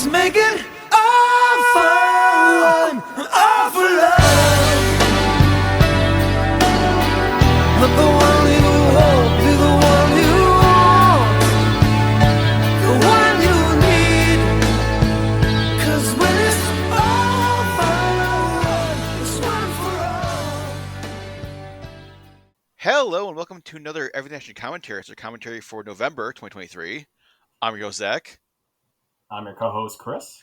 Let's make it all fun, all for love. Let the one you hope be the one you want, the one you need. 'Cause when it's all fun, it's one for all. Hello and welcome to another Everything Action Commentary. It's our commentary for November 2023. I'm your host, Zach. I'm your co-host, Chris.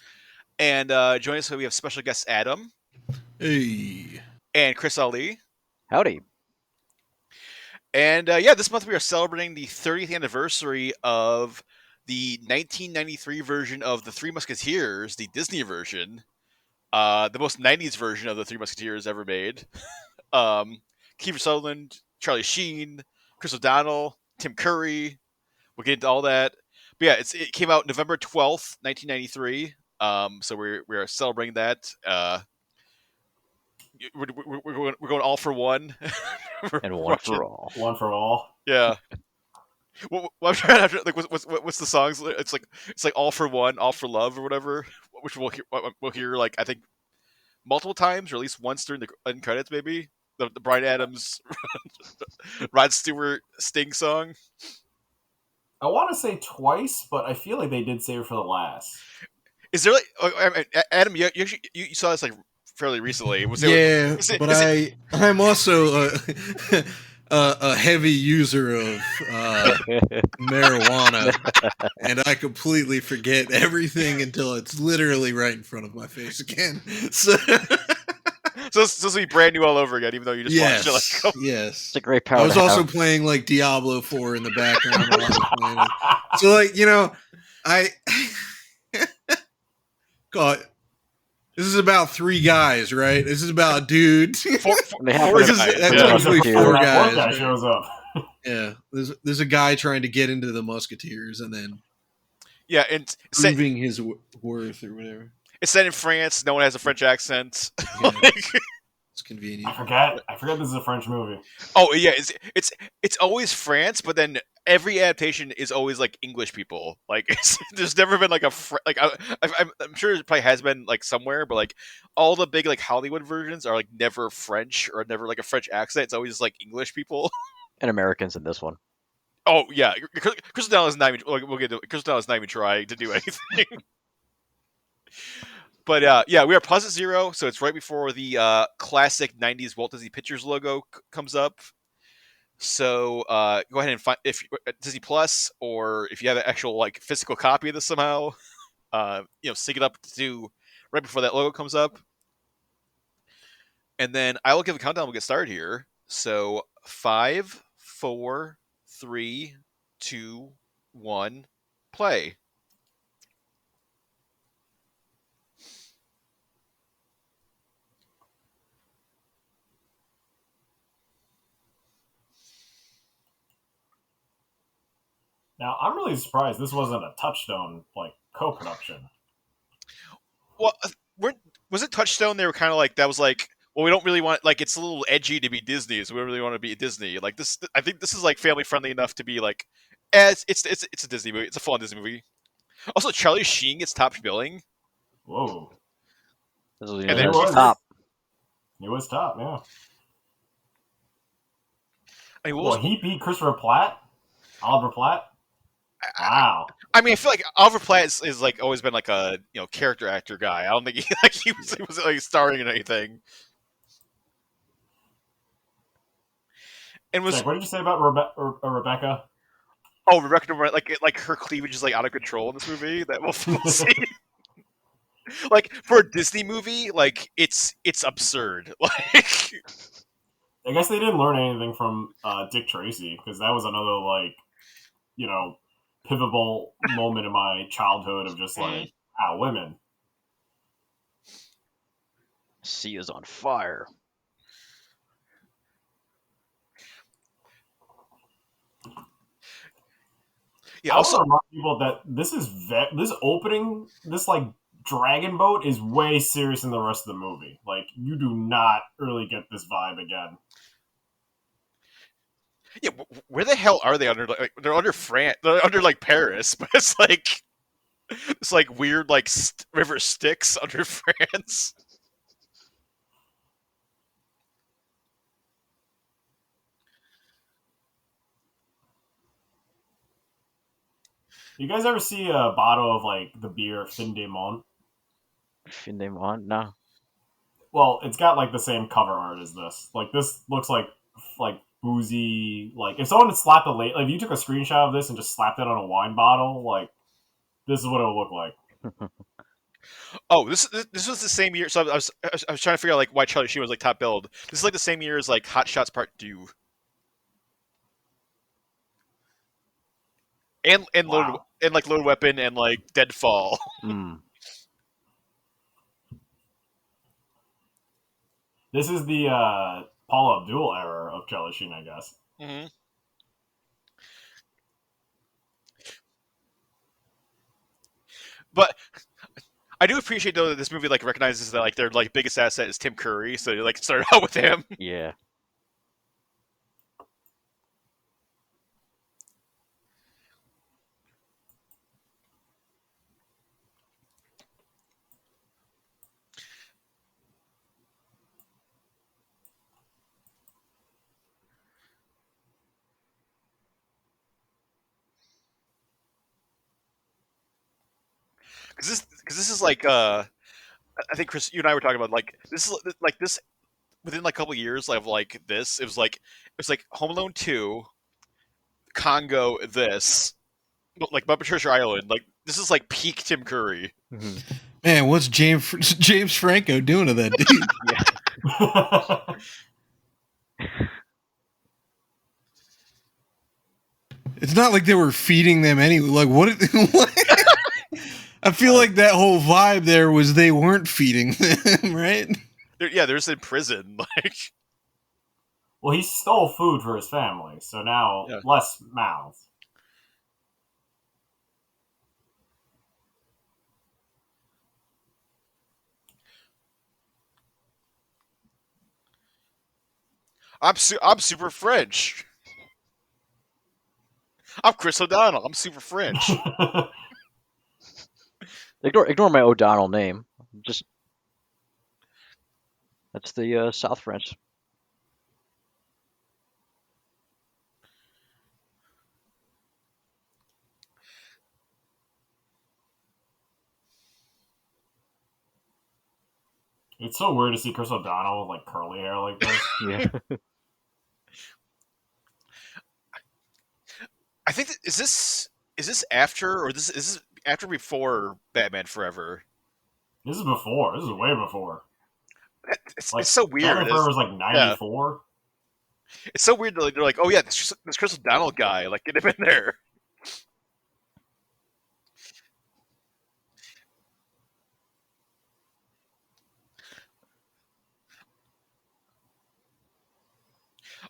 And joining us, we have special guest Addam. Hey. And Chris Ali. Howdy. And this month we are celebrating the 30th anniversary of the 1993 version of the Three Musketeers, the Disney version. The most 90s version of the Three Musketeers ever made. Kiefer Sutherland, Charlie Sheen, Chris O'Donnell, Tim Curry. We'll get into all that. But yeah, it came out November 12th, 1993. So we're celebrating that. We're going all for one. And one for all. One for all. Yeah. Well, I'm trying to what's the songs? It's like all for one, all for love, or whatever. Which we'll hear like I think multiple times, or at least once during the end credits, maybe the Bryan Adams, Rod Stewart Sting song. I want to say twice, but I feel like they did save it for the last. Is there like Addam? You saw this like fairly recently. I'm also a heavy user of marijuana, and I completely forget everything until it's literally right in front of my face again. So this will be brand new all over again, even though you just watched it. Like, yes, it's a great power. I was also playing like Diablo 4 in the background while I was playing it. So like I God. This is about three guys, right? This is about a dude. Four guys shows up. Yeah, there's a guy trying to get into the Musketeers and then and proving his worth or whatever. It's set in France. No one has a French accent. Yeah. It's convenient. I forget this is a French movie. Oh yeah, it's always France, but then every adaptation is always like English people. Like there's never been like I'm sure it probably has been like somewhere, but like all the big like Hollywood versions are like never French or never like a French accent. It's always like English people and Americans in this one. Oh yeah, Chris O'Donnell is not even. We'll get to Chris O'Donnell is not even trying to do anything. But we are Plaza Zero, so it's right before the classic '90s Walt Disney Pictures logo comes up. So go ahead and find if Disney Plus, or if you have an actual like physical copy of this somehow, sync it up to right before that logo comes up, and then I will give a countdown. We'll get started here. So 5, 4, 3, 2, 1, play. Now, I'm really surprised this wasn't a Touchstone like co-production. Well, was it Touchstone? They were kind of like that was like, well, we don't really want like it's a little edgy to be Disney, so we don't really want to be Disney. Like this, I think this is like family friendly enough to be like, it's a Disney movie. It's a fun Disney movie. Also, Charlie Sheen gets top billing. Whoa! And then top. He was top, yeah. I mean, he beat Christopher Platt, Oliver Platt. Wow. I mean, I feel like Oliver Platt is like always been like a character actor guy. I don't think he was like starring in anything. And what did you say about Rebecca? Oh, Rebecca, like her cleavage is like out of control in this movie. That we'll see. Like for a Disney movie, like it's absurd. Like, I guess they didn't learn anything from Dick Tracy, because that was another pivotal moment in my childhood of just like women. Sea is on fire. Yeah. I also remind people that this opening, this like dragon boat is way serious than the rest of the movie. Like, you do not really get this vibe again. Yeah, where the hell are they under? Like, they're under France. They're under like Paris, but it's like It's like weird, like river Styx under France. You guys ever see a bottle of like the beer Fin de Mon? Fin de Mon? No. Well, it's got like the same cover art as this. Like this looks like boozy. Like if someone had slapped a like if you took a screenshot of this and just slapped it on a wine bottle, like this is what it would look like. Oh, this was the same year. So I was trying to figure out like why Charlie Sheen was like top billed. This is like the same year as like Hot Shots Part 2. And Wow. Loaded Weapon and like Deadfall. Mm. This is the Paula Abdul era of Charlie Sheen, I guess. Mm-hmm. But I do appreciate though that this movie like recognizes that like their like biggest asset is Tim Curry, so they like started out with him. Yeah. Because this is like I think Chris, you and I were talking about like this within like a couple years of like this. It was like Home Alone 2, Congo, this, like Muppet Treasure Island. Like this is like peak Tim Curry. Mm-hmm. Man, what's James Franco doing to that dude? It's not like they were feeding them anyway. Like what? What? I feel like that whole vibe there was they weren't feeding them, right? They're just in prison. Like, Well, he stole food for his family, so now Yeah. less mouths. I'm super French. I'm Chris O'Donnell. I'm super French. Ignore my O'Donnell name. Just that's the South French. It's so weird to see Chris O'Donnell with like curly hair like this. Yeah. I think is this after or is this after or before Batman Forever? This is before. This is way before. It's, Like, it's so weird. Batman Forever was like 94. It's so weird that they're like, oh yeah, this Chris O'Donnell guy, like get him in there.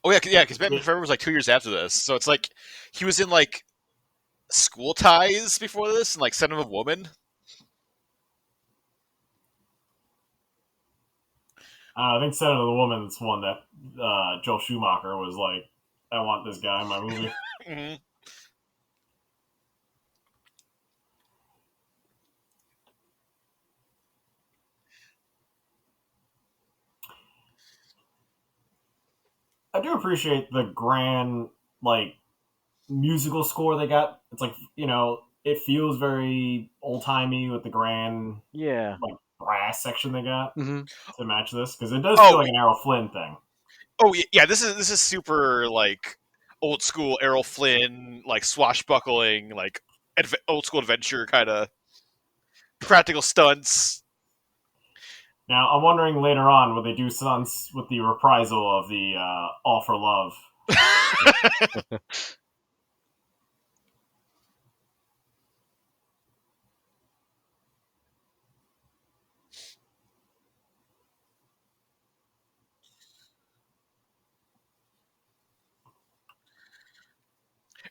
Oh yeah, because Batman Forever was like 2 years after this, so it's like he was in like School Ties before this, and like Son of a Woman. I think Son of the Woman's one that Joel Schumacher was like, I want this guy in my movie. Mm-hmm. I do appreciate the grand like musical score they got. It's like, it feels very old timey with the grand Yeah. like brass section they got Mm-hmm. to match this, because it does Oh. feel like an Errol Flynn thing. Oh yeah, this is super like old school Errol Flynn, like swashbuckling, like old school adventure kind of practical stunts. Now I'm wondering later on when they do stunts with the reprisal of the All for Love.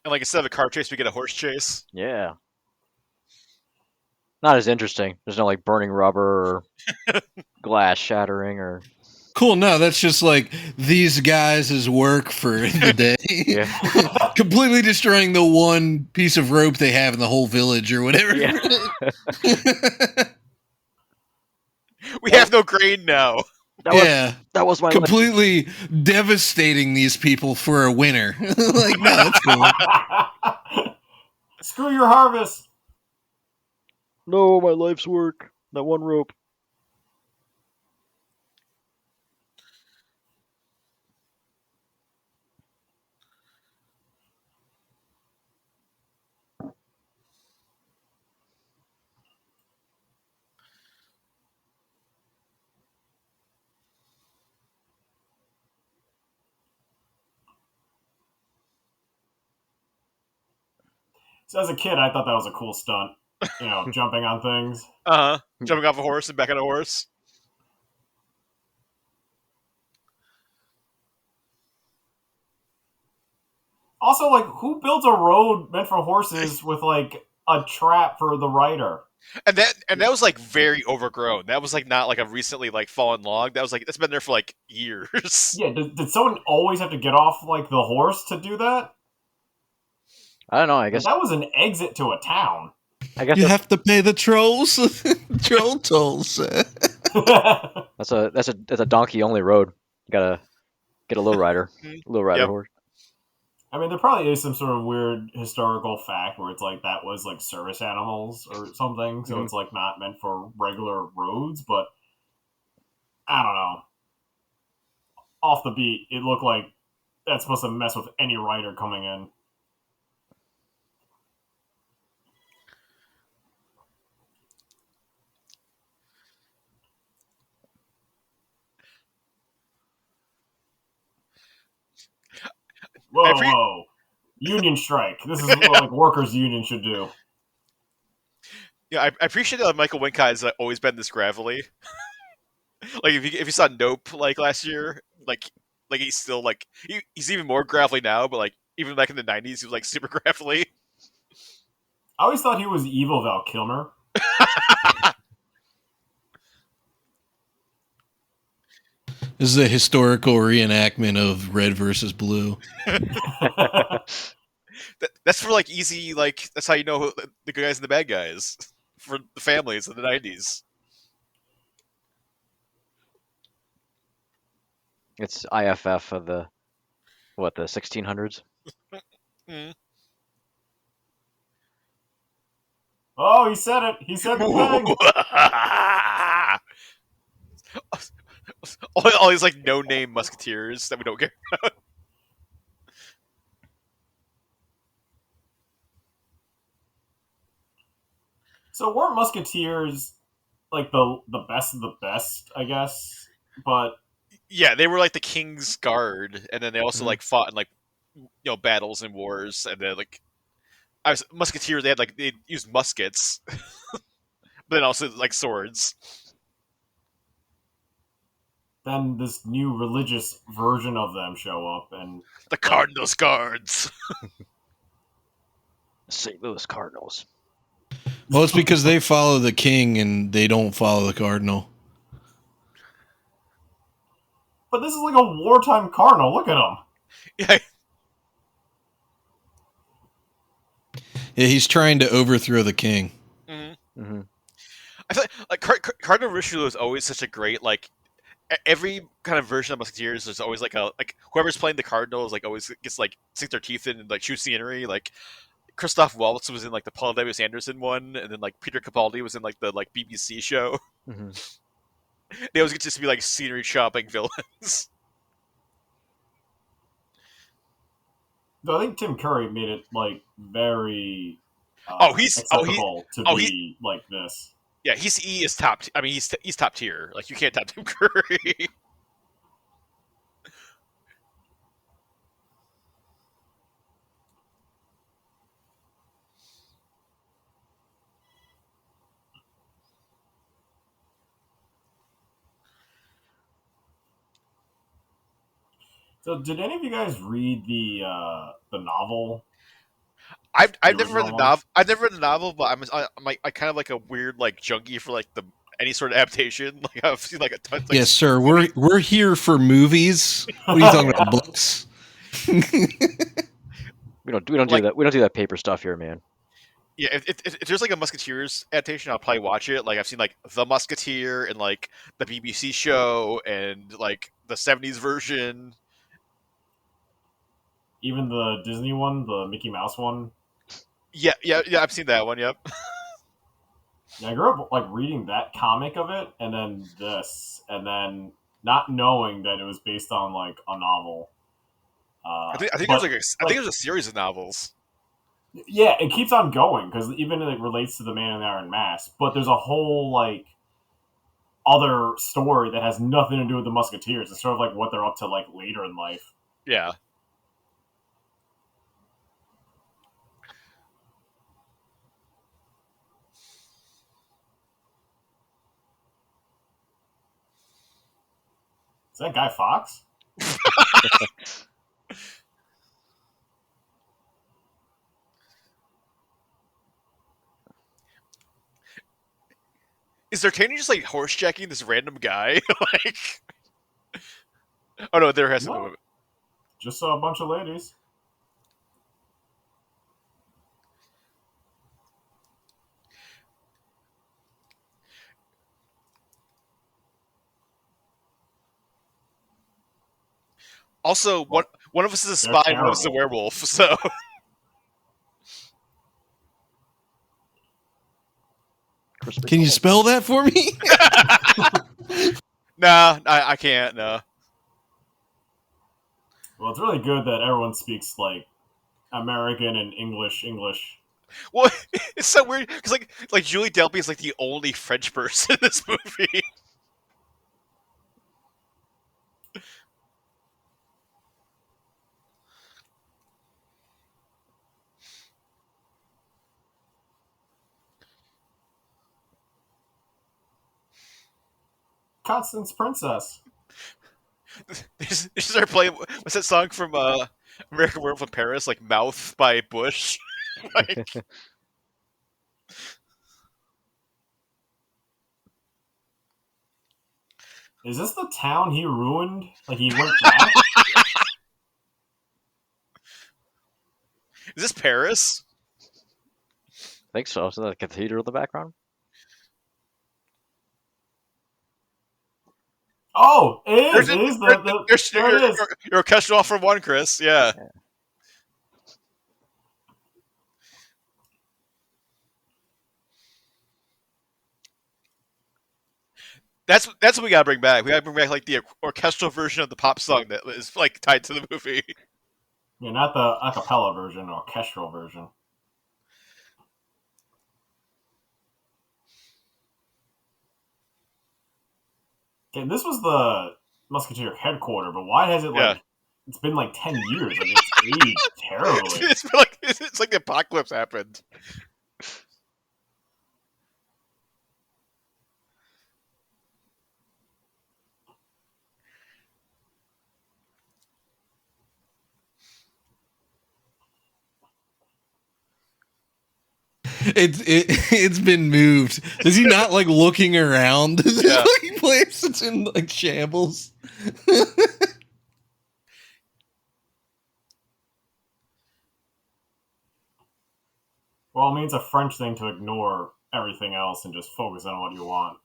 And like instead of a car chase, we get a horse chase. Yeah. Not as interesting. There's no like burning rubber or glass shattering or Cool. No, that's just like these guys' work for the day. yeah. completely destroying the one piece of rope they have in the whole village or whatever. Yeah. We have no grain now. That was my completely devastating these people for a winner. Like, no, that's cool. Screw your harvest. No, my life's work. That one rope. So as a kid, I thought that was a cool stunt. You know, jumping on things. Jumping off a horse and back on a horse. Also, like, who builds a road meant for horses with like a trap for the rider? And that was like very overgrown. That was like not like a recently like fallen log. That was like that's been there for like years. Yeah, did someone always have to get off like the horse to do that? I don't know. I guess That was an exit to a town. You have to pay the trolls, troll tolls. that's a donkey only road. You gotta get a low rider, Yep. horse. I mean, there probably is some sort of weird historical fact where it's like that was like service animals or something, so it's like not meant for regular roads, but I don't know. Off the beat, it looked like that's supposed to mess with any rider coming in. Whoa. Union strike. This is what like workers' union should do. Yeah, I appreciate that Michael Winkai has always been this gravelly. Like if you saw Nope like last year, like he's still like he's even more gravelly now, but like even back in the 90s he was like super gravelly. I always thought he was evil Val Kilmer. This is a historical reenactment of Red versus Blue. That's for like easy, like that's how you know who the good guys and the bad guys for the families in the 90s. It's IFF of the 1600s. Oh, he said it. He said the thing. all these like no-name musketeers that we don't care about. So weren't musketeers like the best of the best, I guess? But Yeah, they were like the king's guard, and then they also like fought in like battles and wars, and then like musketeers they used muskets, but then also like swords. then this new religious version of them show up, and The Cardinal's guards. St. Louis Cardinals. Well, it's because they follow the king and they don't follow the cardinal. but this is like a wartime cardinal. Look at him. Yeah, Yeah, he's trying to overthrow the king. Mm-hmm. I feel like Cardinal Richelieu is always such a great like. Every kind of version of Musketeers, there's always like whoever's playing the Cardinal is like always gets like sink their teeth in and like shoot scenery. Like Christoph Waltz was in like the Paul W. Anderson one, and then like Peter Capaldi was in like the like BBC show. Mm-hmm. They always get to be like scenery shopping villains. Though I think Tim Curry made it like very He's acceptable to be like this. Yeah, he is top. I mean, he's top tier. Like you can't top Tim Curry. So, did any of you guys read the novel? I've The never read the original novel. I've never read the novel, but I'm like I kind of like a weird like junkie for like the any sort of adaptation. Like I've seen like a ton. Like, Yes, sir. We're here for movies. What are you talking about? Books? We We don't Like- do that. We don't do that paper stuff here, man. Yeah, if there's like a Musketeers adaptation, I'll probably watch it. Like I've seen like The Musketeer and like the BBC show and like the '70s version. Even the Disney one, the Mickey Mouse one. Yeah, I've seen that one. Yep. Yeah, I grew up like reading that comic of it, and then this, and then not knowing that it was based on like a novel. I think but, there's I think there's a series of novels. yeah, it keeps on going because even it relates to the Man in the Iron Mask, but there's a whole like other story that has nothing to do with the Musketeers. It's sort of like what they're up to like later in life. Yeah. Is that Guy Fawkes? Is D'Artagnan just like horse jacking this random guy? Like, oh no, there has to No. be. Just a bunch of ladies. Also, one of us is a They're spy, and one of us is a terrible. werewolf. So Can you spell that for me? nah, I can't. No. Well, it's really good that everyone speaks like American and English. Well, it's so weird because like Julie Delpy is like the only French person in this movie. Constance Princess. They just start playing. What's that song from American Werewolf in Paris? Like "Mouth" by Bush. Like, Is this the town he ruined? Like he went back? is this Paris? I think so. So the cathedral in the background. Oh, it is. It is there it is. You're orchestral off from one, Chris. Yeah. That's what we gotta bring back. We gotta bring back like the orchestral version of the pop song that is like tied to the movie. Yeah, not the a cappella version, or orchestral version. Okay, this was the Musketeer headquarters, but why has it like Yeah. it's been like 10 years? Like it's aged terribly. It's like the apocalypse happened. It's been moved. Is he not like looking around? This Yeah. fucking place it's in like shambles. Well, I mean, it's a French thing to ignore everything else and just focus on what you want.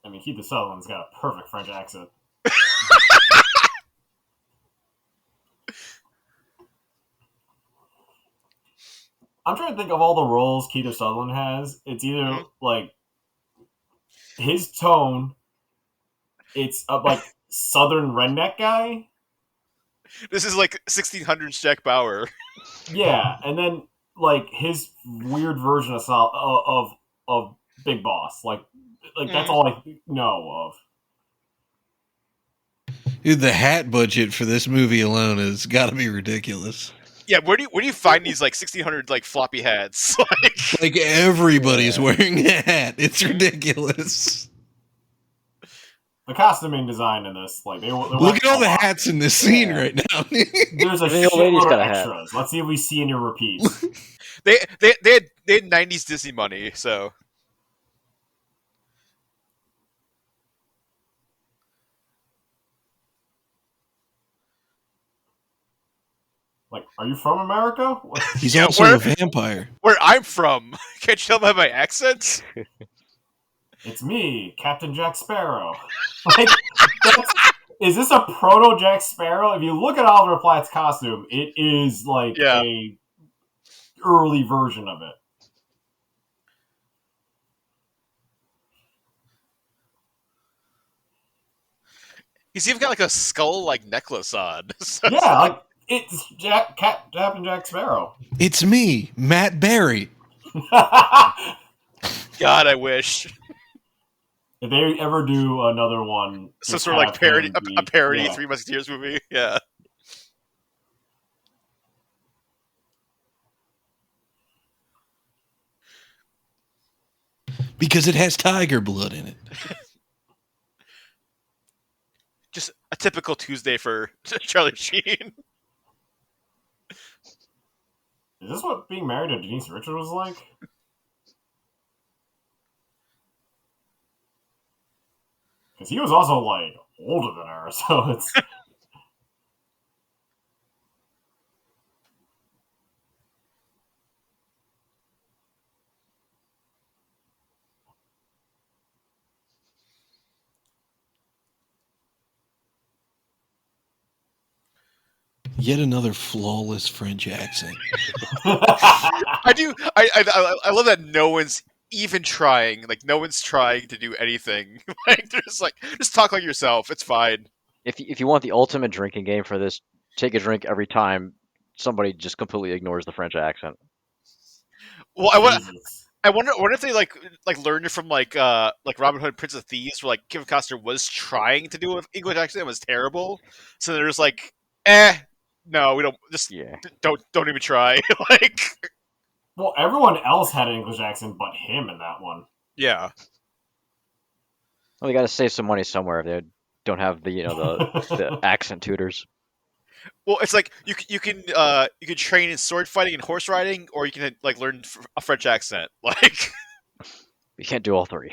I mean, Kiefer Sutherland's got a perfect French accent. I'm trying to think of all the roles Kiefer Sutherland has. It's either like his tone, it's like Southern redneck guy. This is like 1600s Jack Bauer. Yeah, and then like his weird version of Big Boss. Like that's all I know of. Dude, the hat budget for this movie alone has got to be ridiculous. Yeah, where do you find these like 1600 like floppy hats? Like everybody's wearing a hat. It's ridiculous. The costuming design in this, like they Look at all the hats in this scene right now. There's a The old lady's shitload got of a hat. extras. Let's see if we see any repeats. they had 90s Disney money, so Like, are you from America? He's Yeah, also a vampire. Where I'm from, can't you tell by my accent? It's me, Captain Jack Sparrow. Like, is this a proto Jack Sparrow? If you look at Oliver Platt's costume, it is like Yeah. a early version of it. He's even got like a skull-like necklace on. So Yeah, like it's Captain Jack Sparrow. It's me, Matt Berry. God, I wish. If they ever do another one, Some just sort of like have parody, him a be- parody yeah. Three Musketeers movie. Yeah. Because it has tiger blood in it. Just a typical Tuesday for Charlie Sheen. Is this what being married to Denise Richards was like? Because he was also like older than her, so it's. Yet another flawless French accent. I do. I love that no one's even trying. Like no one's trying to do anything. Like they're just like just talk like yourself. It's fine. If you want the ultimate drinking game for this, take a drink every time somebody just completely ignores the French accent. Well, Jesus. I wonder if they like learned it from like Robin Hood, Prince of Thieves, where like Kevin Costner was trying to do an English accent, it was terrible. So they're just like, no, we don't. Just Yeah. don't even try. Like, Well, everyone else had an English accent but him in that one. yeah. Well, you got to save some money somewhere if they don't have the the accent tutors. Well, it's like you can train in sword fighting and horse riding, or you can like learn a French accent. Like, You can't do all three.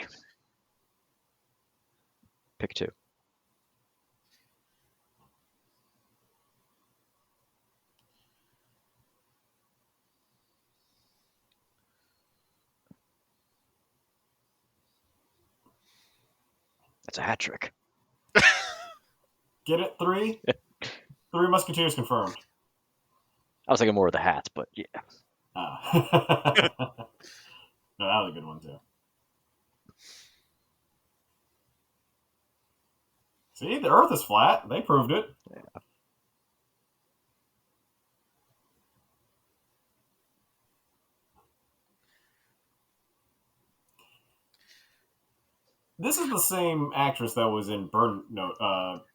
Pick two. That's a hat trick. Get it? Three? Three Musketeers confirmed. I was thinking more of the hats, but yeah. No, that was a good one too. See, the Earth is flat. They proved it. Yeah. This is the same actress that was in Burn. No,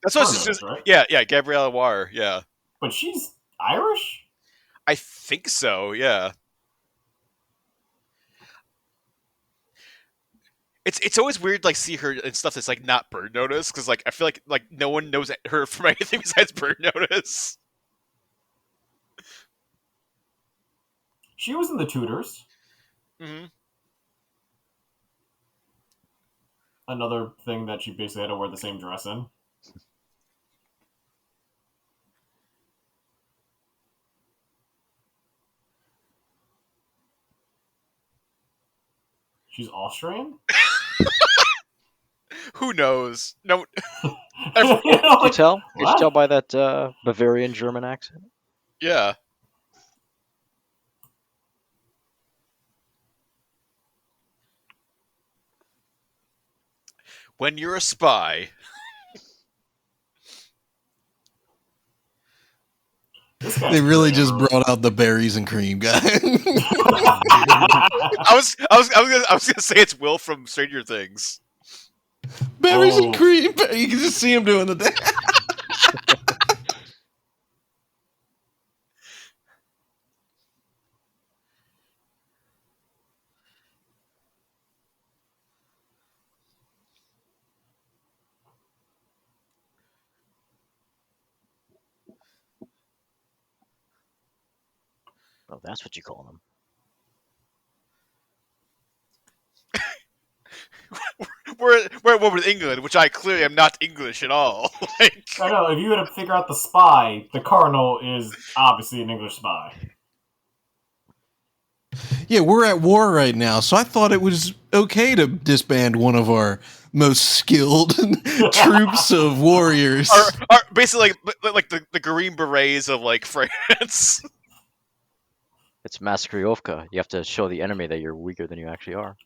that's what Burn it's Notice, just. right? Yeah, Gabrielle War. Yeah, But she's Irish. I think so. Yeah. It's always weird like see her in stuff that's like not Bird Notice because like I feel like no one knows her from anything besides Bird Notice. She was in The Tudors. Mm-hmm. Another thing that she basically had to wear the same dress in. She's Austrian? Who knows? No. You Every- know, Could you like, tell? Could you what? tell by that Bavarian German accent? Yeah. When you're a spy, This guy's They really pretty just early. brought out the berries and cream guy. I was gonna say it's Will from Stranger Things. Berries and Oh. cream. You can just see him doing the dance. Oh, that's what you call them. We're at war with England, which I clearly am not English at all. Like, I know, if you had to figure out the spy, the Cardinal is obviously an English spy. Yeah, we're at war right now, so I thought it was okay to disband one of our most skilled troops of warriors. are basically like the Green Berets of like France. It's Maskryovka. You have to show the enemy that you're weaker than you actually are.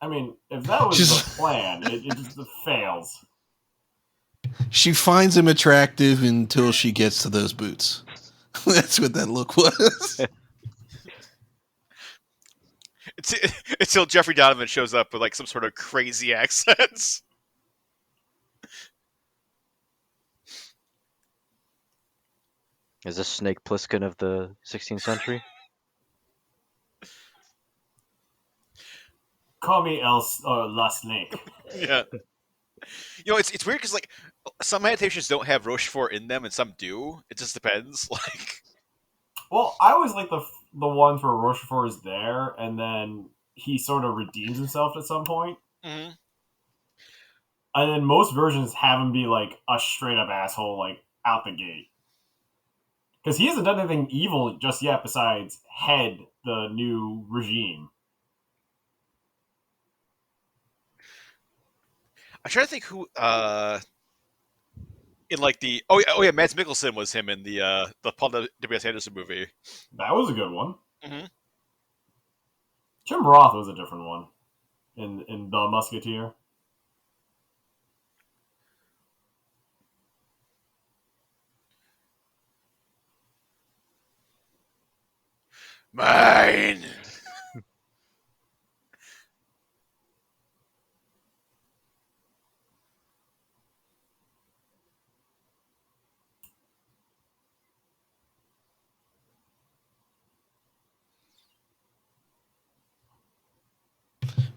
I mean, if that was Just- the plan, it just fails. She finds him attractive until she gets to those boots. That's what that look was. Until Jeffrey Donovan shows up with like some sort of crazy accents. Is this Snake Plissken of the 16th century? Call me La Snake. Yeah. You know, it's weird because like some adaptations don't have Rochefort in them and some do. It just depends. Like, Well, I always like the ones where Rochefort is there, and then he sort of redeems himself at some point. mm-hmm. And then most versions have him be like a straight up asshole, like out the gate. Because he hasn't done anything evil just yet besides head the new regime. I'm trying to think who in like the oh yeah Mads Mikkelsen was him in the Paul W.S. Anderson movie. That was a good one. Mm-hmm. Jim Roth was a different one in The Musketeer. Mine.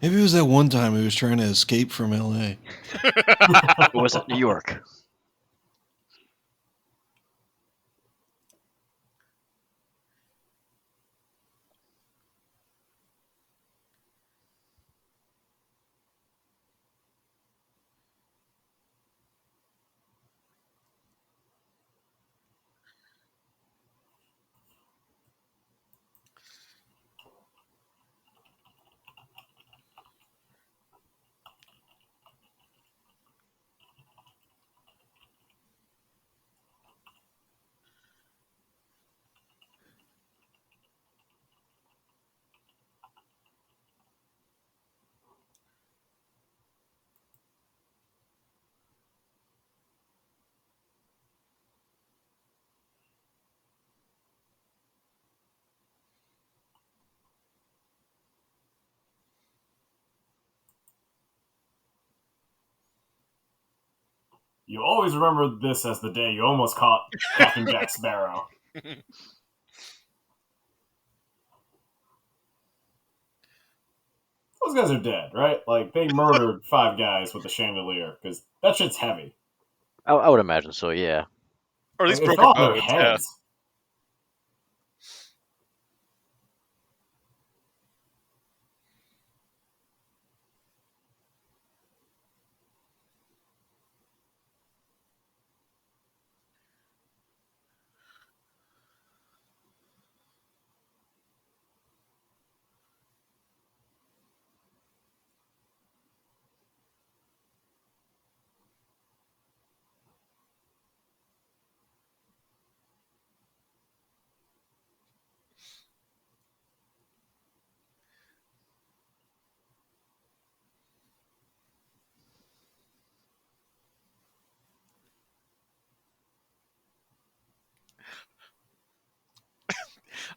Maybe it was that one time he was trying to escape from L.A. It was at New York. You always remember this as the day you almost caught Captain Jack Sparrow. Those guys are dead, right? Like, they murdered 5 guys with a chandelier, because that shit's heavy. I would imagine so, yeah. Or at least Like, it broken fell on their bones. Yeah. heads.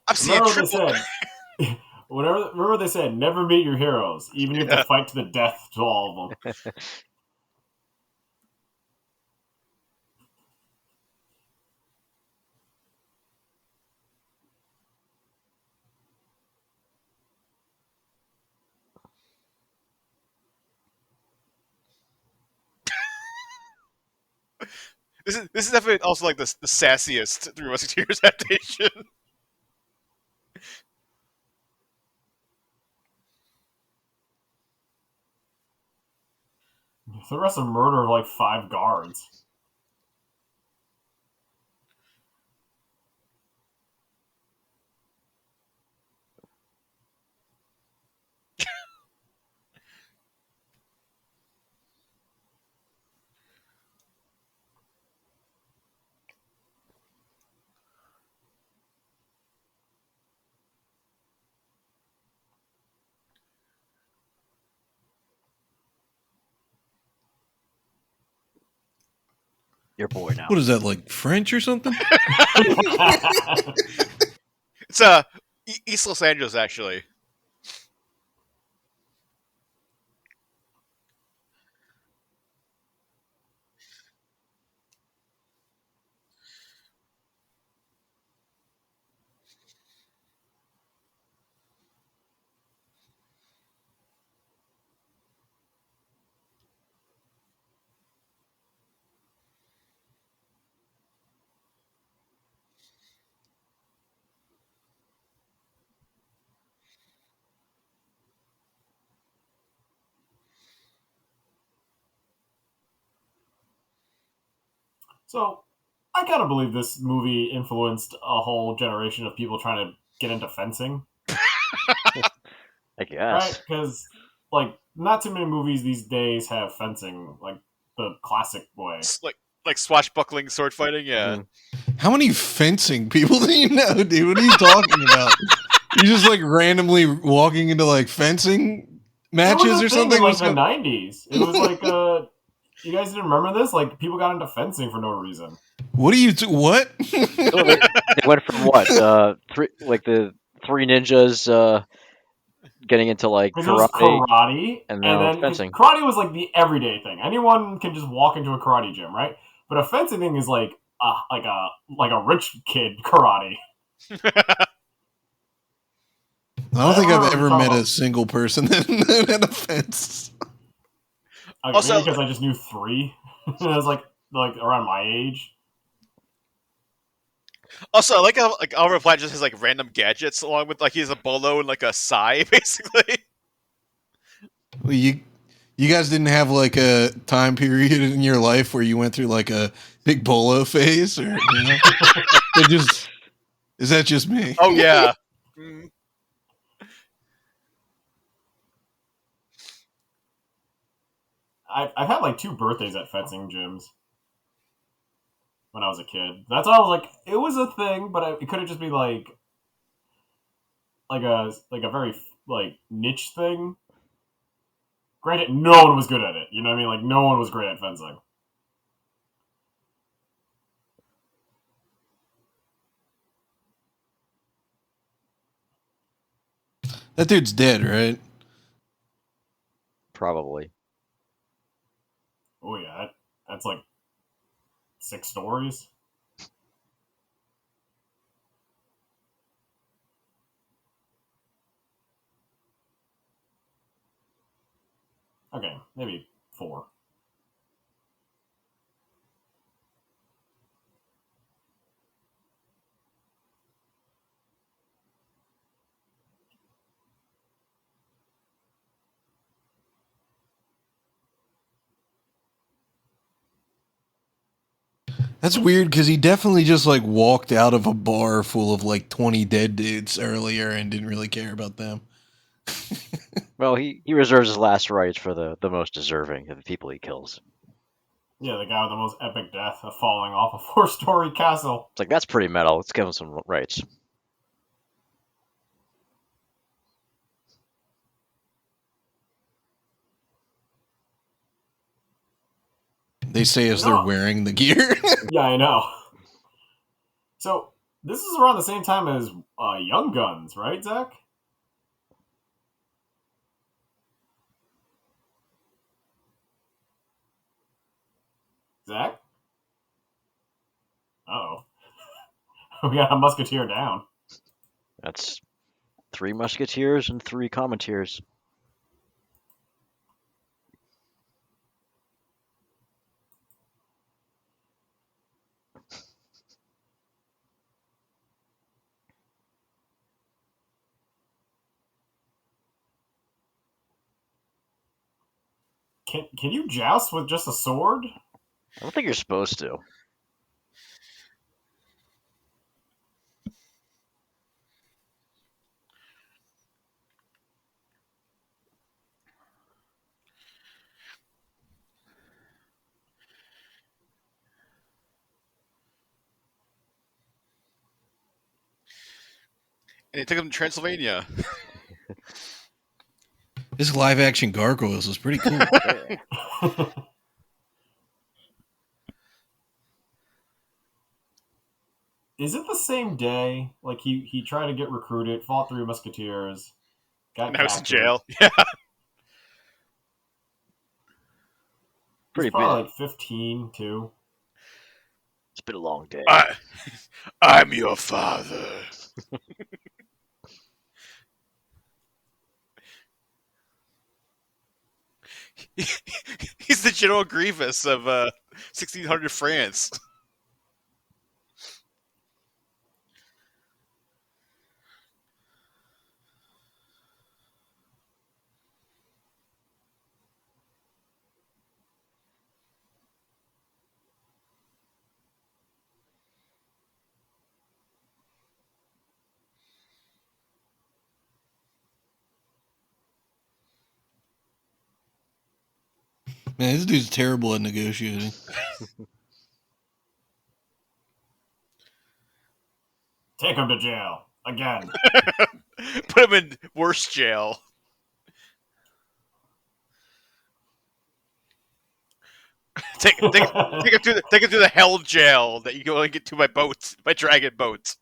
I'm seeing Remember what they triple. said? Remember what they said? Never meet your heroes, even if you have to fight to the death to all of them. This is definitely also like the sassiest Three Musketeers adaptation. The rest of murder of like 5 guards. Your boy now. What is that, like French or something? It's East Los Angeles, actually. So, I kind of believe this movie influenced a whole generation of people trying to get into fencing, I guess. right? Because, like, not too many movies these days have fencing, like the classic way. It's like swashbuckling, sword fighting. Yeah. Mhm. How many fencing people do you know, dude? What are you talking about? You just like randomly walking into like fencing It matches was a or thing something? in, like, What's the up? 90s. It was like, you guys didn't remember this? Like, people got into fencing for no reason. What are you? What? So they went from what? The three ninjas getting into like Because it was karate, karate, and and now then 'cause fencing. karate was like the everyday thing. Anyone can just walk into a karate gym, right? But a fencing thing is like a rich kid karate. I don't think I I've remember ever talking met a about- single person that had a fence. Okay, Also- maybe because I just knew 3. It was like around my age. Also, I like how like Oliver Platt just has like random gadgets along with like he has a bolo and like a sai, basically. Well, you guys didn't have like a time period in your life where you went through like a big bolo phase, or you know? It just is that just me? Oh yeah. Mhm. I've had like 2 birthdays at fencing gyms when I was a kid. That's why I was like, it was a thing, but it could have just been like a very like niche thing. Granted, no one was good at it. You know what I mean? Like, no one was great at fencing. That dude's dead, right? Probably. Oh yeah, that's like 6 stories. Okay, maybe 4. That's weird because he definitely just like walked out of a bar full of like 20 dead dudes earlier and didn't really care about them. Well, he reserves his last rites for the most deserving of the people he kills. Yeah, the guy with the most epic death of falling off a 4-story castle. It's like that's pretty metal. Let's give him some rights. They say as No. they're wearing the gear. Yeah, I know. So this is around the same time as Young Guns, right, Zach? Zach? Uh-oh. We got a musketeer down. That's 3 Musketeers and 3 Commandeers. Can you joust with just a sword? I don't think you're supposed to. And they took him to Transylvania. This live action gargoyles was pretty cool. Yeah. Is it the same day? Like he tried to get recruited, fought Three Musketeers, got Now he's in captured. jail. Yeah. He's Pretty probably busy. like 15 too. It's been a long day. I'm your father. He's the General Grievous of 1600 France. Man, this dude's terrible at negotiating. Take him to jail again. Put him in worse jail. Take him to the hell jail that you can only get to by boats, by dragon boats.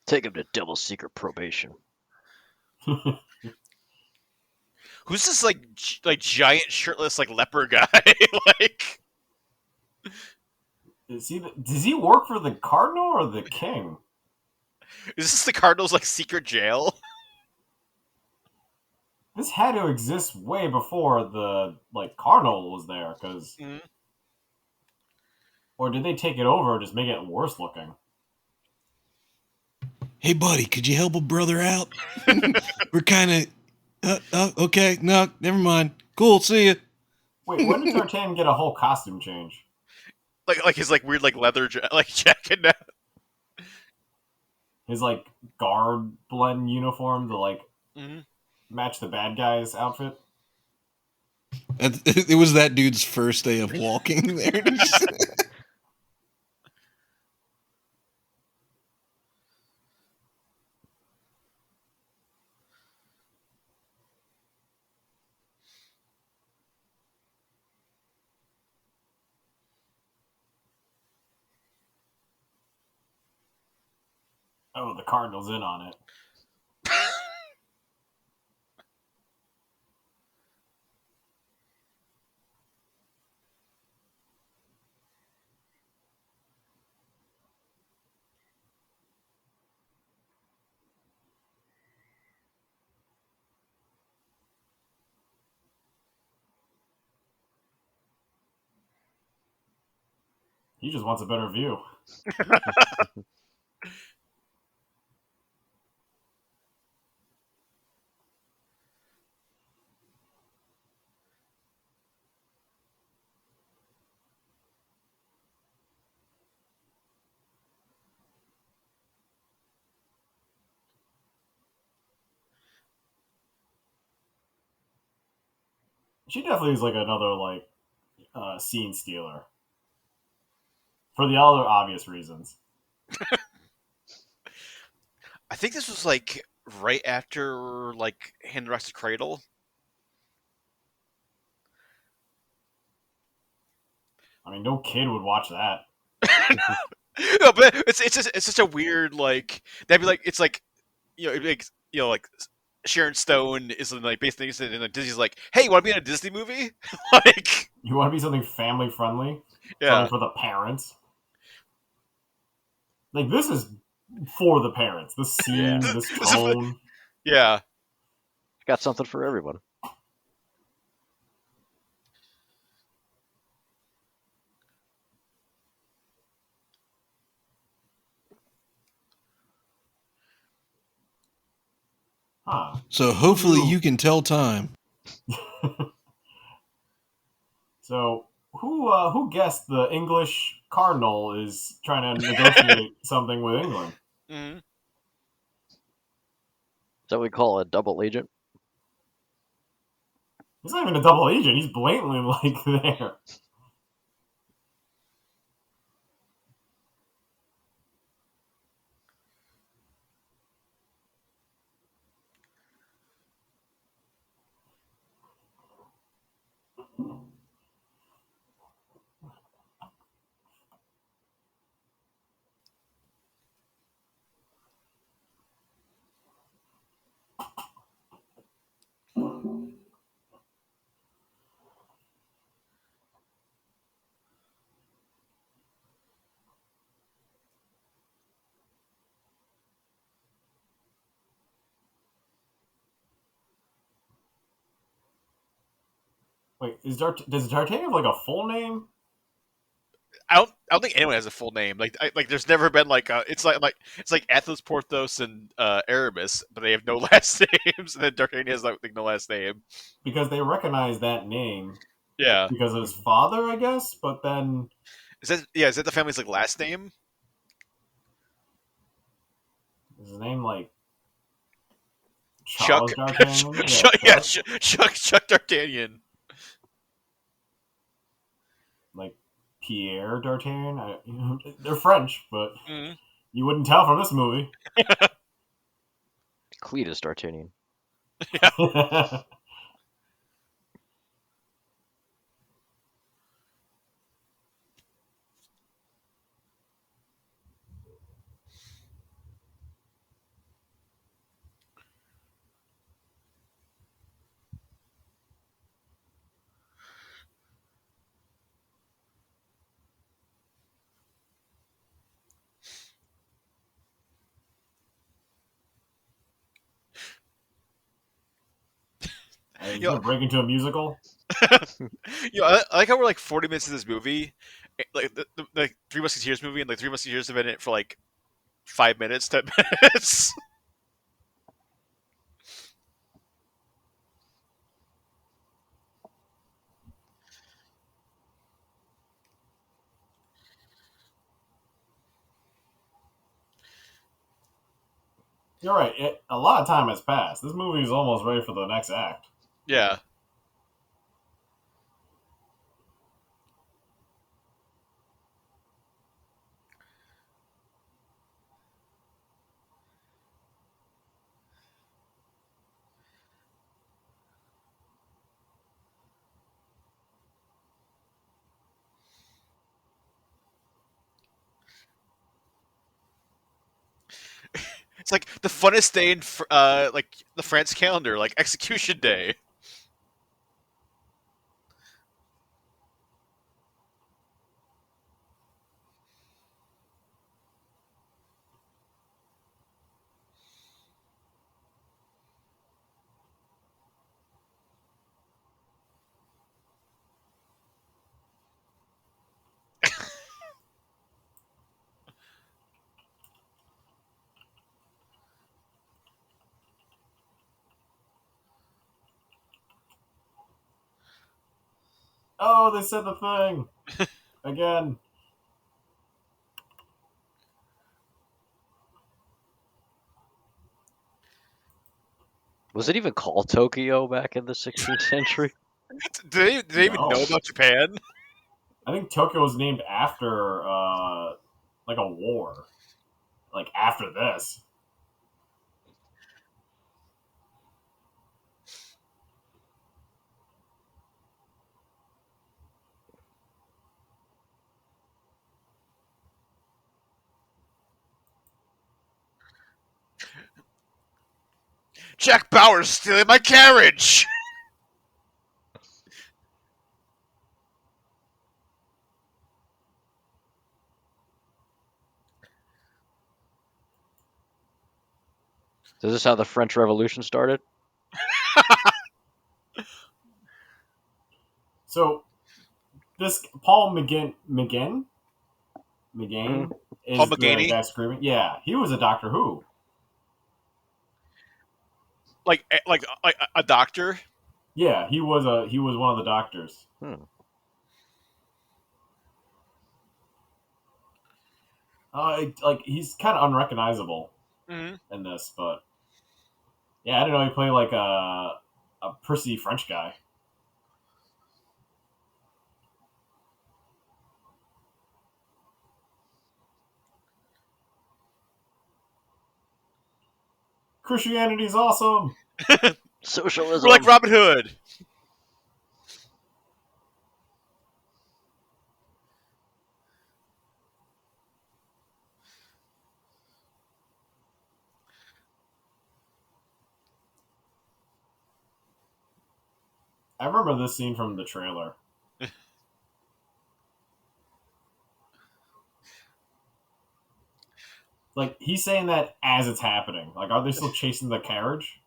Take him to double secret probation. Who's this like giant shirtless like leper guy? Like, Does he work for the Cardinal or the King? is this the Cardinal's like secret jail? This had to exist way before the Cardinal was there, because Mhm. or did they take it over and just make it worse looking? Hey, buddy, could you help a brother out? We're kind of okay. No, never mind. Cool. See ya. Wait, when did D'Artagnan get a whole costume change? Like his like weird like leather like jacket now. His guard blend uniform to Mhm. match the bad guy's outfit. It was that dude's first day of walking there. Oh, the Cardinal's in on it. He just wants a better view. She definitely is another scene stealer. For the other obvious reasons. I think this was like right after like Hand Rocks the Cradle. I mean, no kid would watch that. No, but it's such a weird like that'd be like it's like it'd be like like Sharon Stone is like basically and like Disney's like, hey, you want to be in a Disney movie? Like, You want to be something family friendly? yeah, Something for the parents? This is for the parents. This scene, Yeah. this This is- tone. yeah. Got something for everyone. Huh. So hopefully Ooh. you can tell time. So who guessed the English Cardinal is trying to negotiate something with England? Mhm. Is that what we call a double agent? He's not even a double agent. He's blatantly like there. Wait, does D'Artagnan have like a full name? I don't think anyone has a full name. Like there's never been like it's like Athos, Porthos, and Aramis, but they have no last names. And then D'Artagnan has like no last name. Because they recognize that name Yeah, because of his father, I guess. But then is that the family's like last name? is his name like Chuck, Charles D'Artagnan? Yeah, Chuck. Chuck D'Artagnan. Like Pierre D'Artagnan. They're French, but Mhm. you wouldn't tell from this movie. Cletus D'Artagnan. He's You know, gonna break into a musical. I like how we're like 40 minutes in this movie, like the Three Musketeers movie, and like Three Musketeers have been in it for like 5 minutes, 10 minutes. You're right. A lot of time has passed. This movie is almost ready for the next act. Yeah. It's like the funnest day in like the France calendar, like Execution Day. Oh, they said the thing again. Was it even called Tokyo back in the 16th century? Do they even No. know about Japan? I think Tokyo was named after like a war. Like after this. Jack Bauer's stealing my carriage. Is this how the French Revolution started? So this Paul McGann is Paul the McGaney? guy screaming. Yeah, he was a Doctor Who. like a doctor. Yeah, he was one of the doctors. Like he's kind of unrecognizable in this, but yeah, I didn't know he played like a prissy French guy. Christianity's awesome. Socialism. We're like Robin Hood. I remember this scene from the trailer. Like he's saying that as it's happening. Like, are they still chasing the carriage?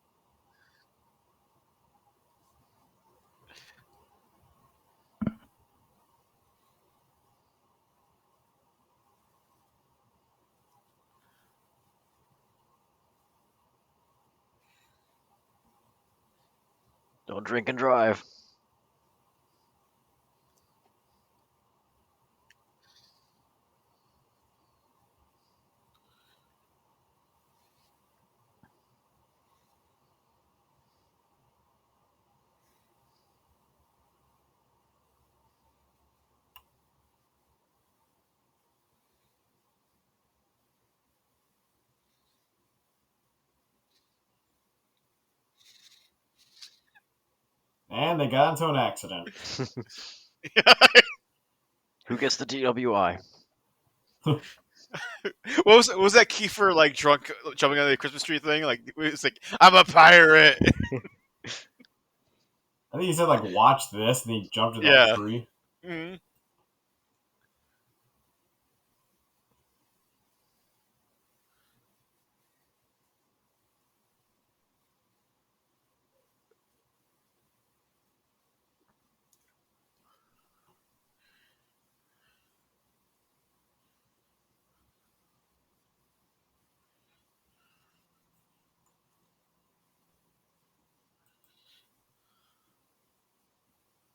Don't drink and drive. And they got into an accident. Who gets the DWI? What was that Kiefer like drunk jumping on the Christmas tree thing? Like it was like, I'm a pirate. I think he said like, "Watch this," and he jumped in Yeah. that tree. Mm-hmm.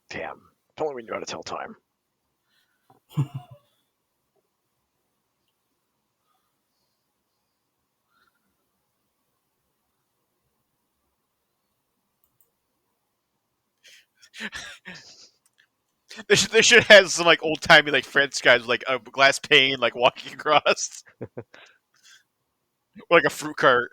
Damn. If only we knew how to tell time. They should have some like old timey like French guys with like a glass pane like walking across, or like a fruit cart.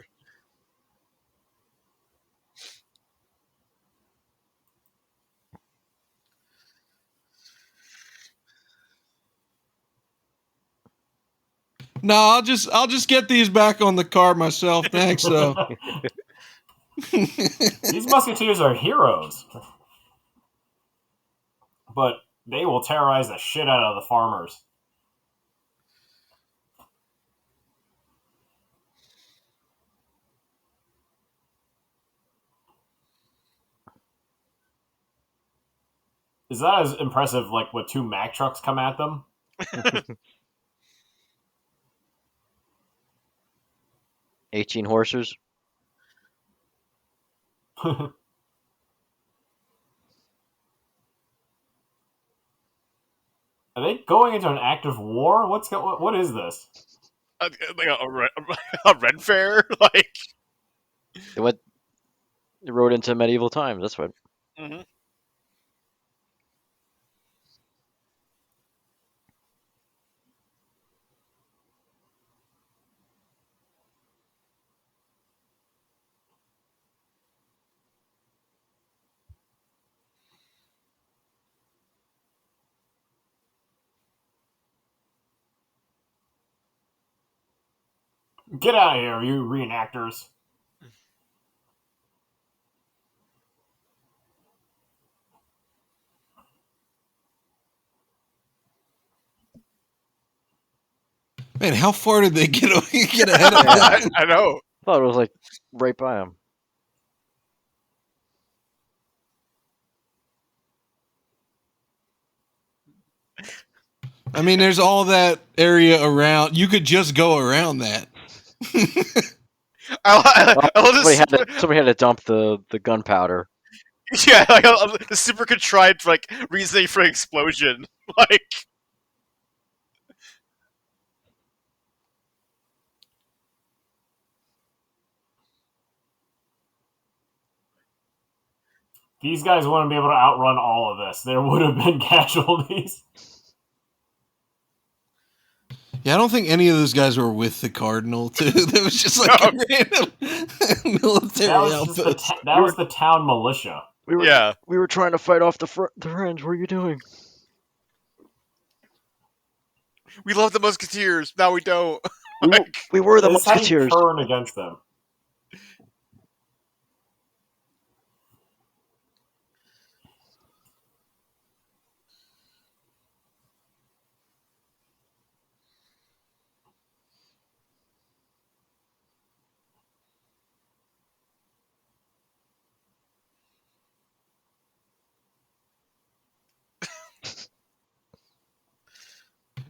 No, I'll just get these back on the car myself. Thanks, though. These musketeers are heroes, but they will terrorize the shit out of the farmers. Is that as impressive? Like when two Mack trucks come at them? 18 horses. Are they going into an active war? What is this? Like a Ren Fair, like. They rode into medieval times. That's what. Mm-hmm. Get out of here, you reenactors. Man, how far did they get ahead of that? I know. I thought it was like right by him. I mean, there's all that area around. You could just go around that. I love this. Somebody had to dump the gunpowder. Yeah, like the super contrived like reasoning for explosion. Like These guys wouldn't be able to outrun all of this. There would have been casualties. Yeah, I don't think any of those guys were with the Cardinal, too. That was just like a random military outpost. That was the town militia. We were trying to fight off the French. What are you doing? we love the Musketeers. Now we don't. We were the This is how you Musketeers. turn against them.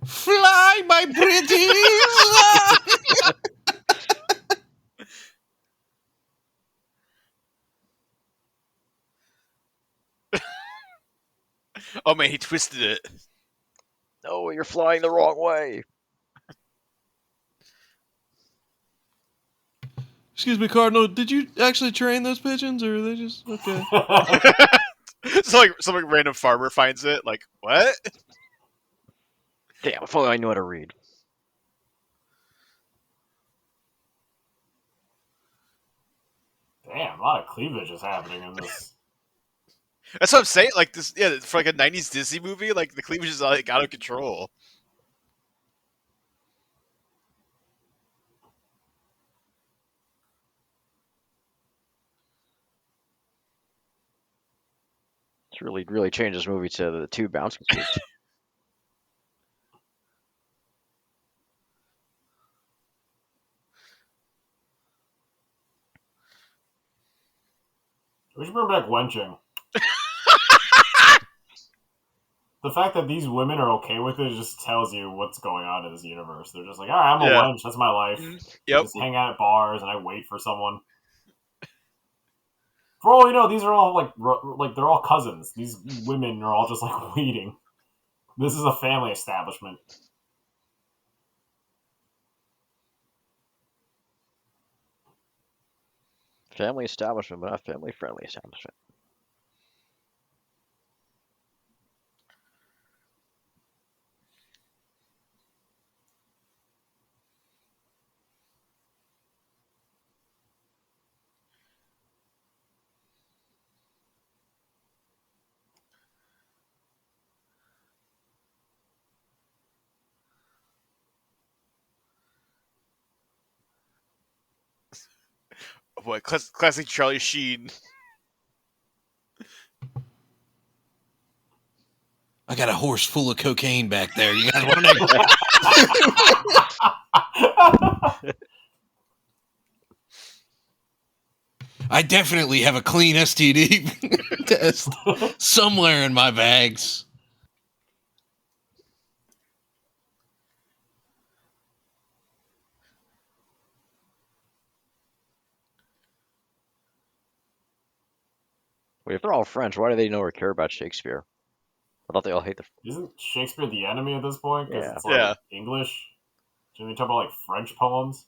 Fly, my pretties! Oh man, he twisted it. No, you're flying the wrong way. Excuse me, Cardinal, did you actually train those pigeons, or are they just... Okay. So like some like, random farmer finds it. Like what? Damn, if only I knew how to read. Damn, a lot of cleavage is happening in this. That's what I'm saying. Like this, yeah, for like a '90s Disney movie, like the cleavage is like out of control. It's really changed this movie to the two bouncing suits. We should bring back wenching. The fact that these women are okay with it just tells you what's going on in this universe. They're just like, all right, I'm a wench. That's my life. Yep. I just hang out at bars and I wait for someone. For all you know, these are all like they're all cousins. These women are all just like waiting. This is a family establishment. Family establishment, but not family-friendly establishment. Oh boy, classic Charlie Sheen. I got a horse full of cocaine back there. You guys want to... I definitely have a clean STD test somewhere in my bags. Wait, if they're all French, why do they know or care about Shakespeare? I thought they all hate the. Isn't Shakespeare the enemy at this point? Because Yeah. it's like Yeah. English. Shouldn't we talk about like French poems?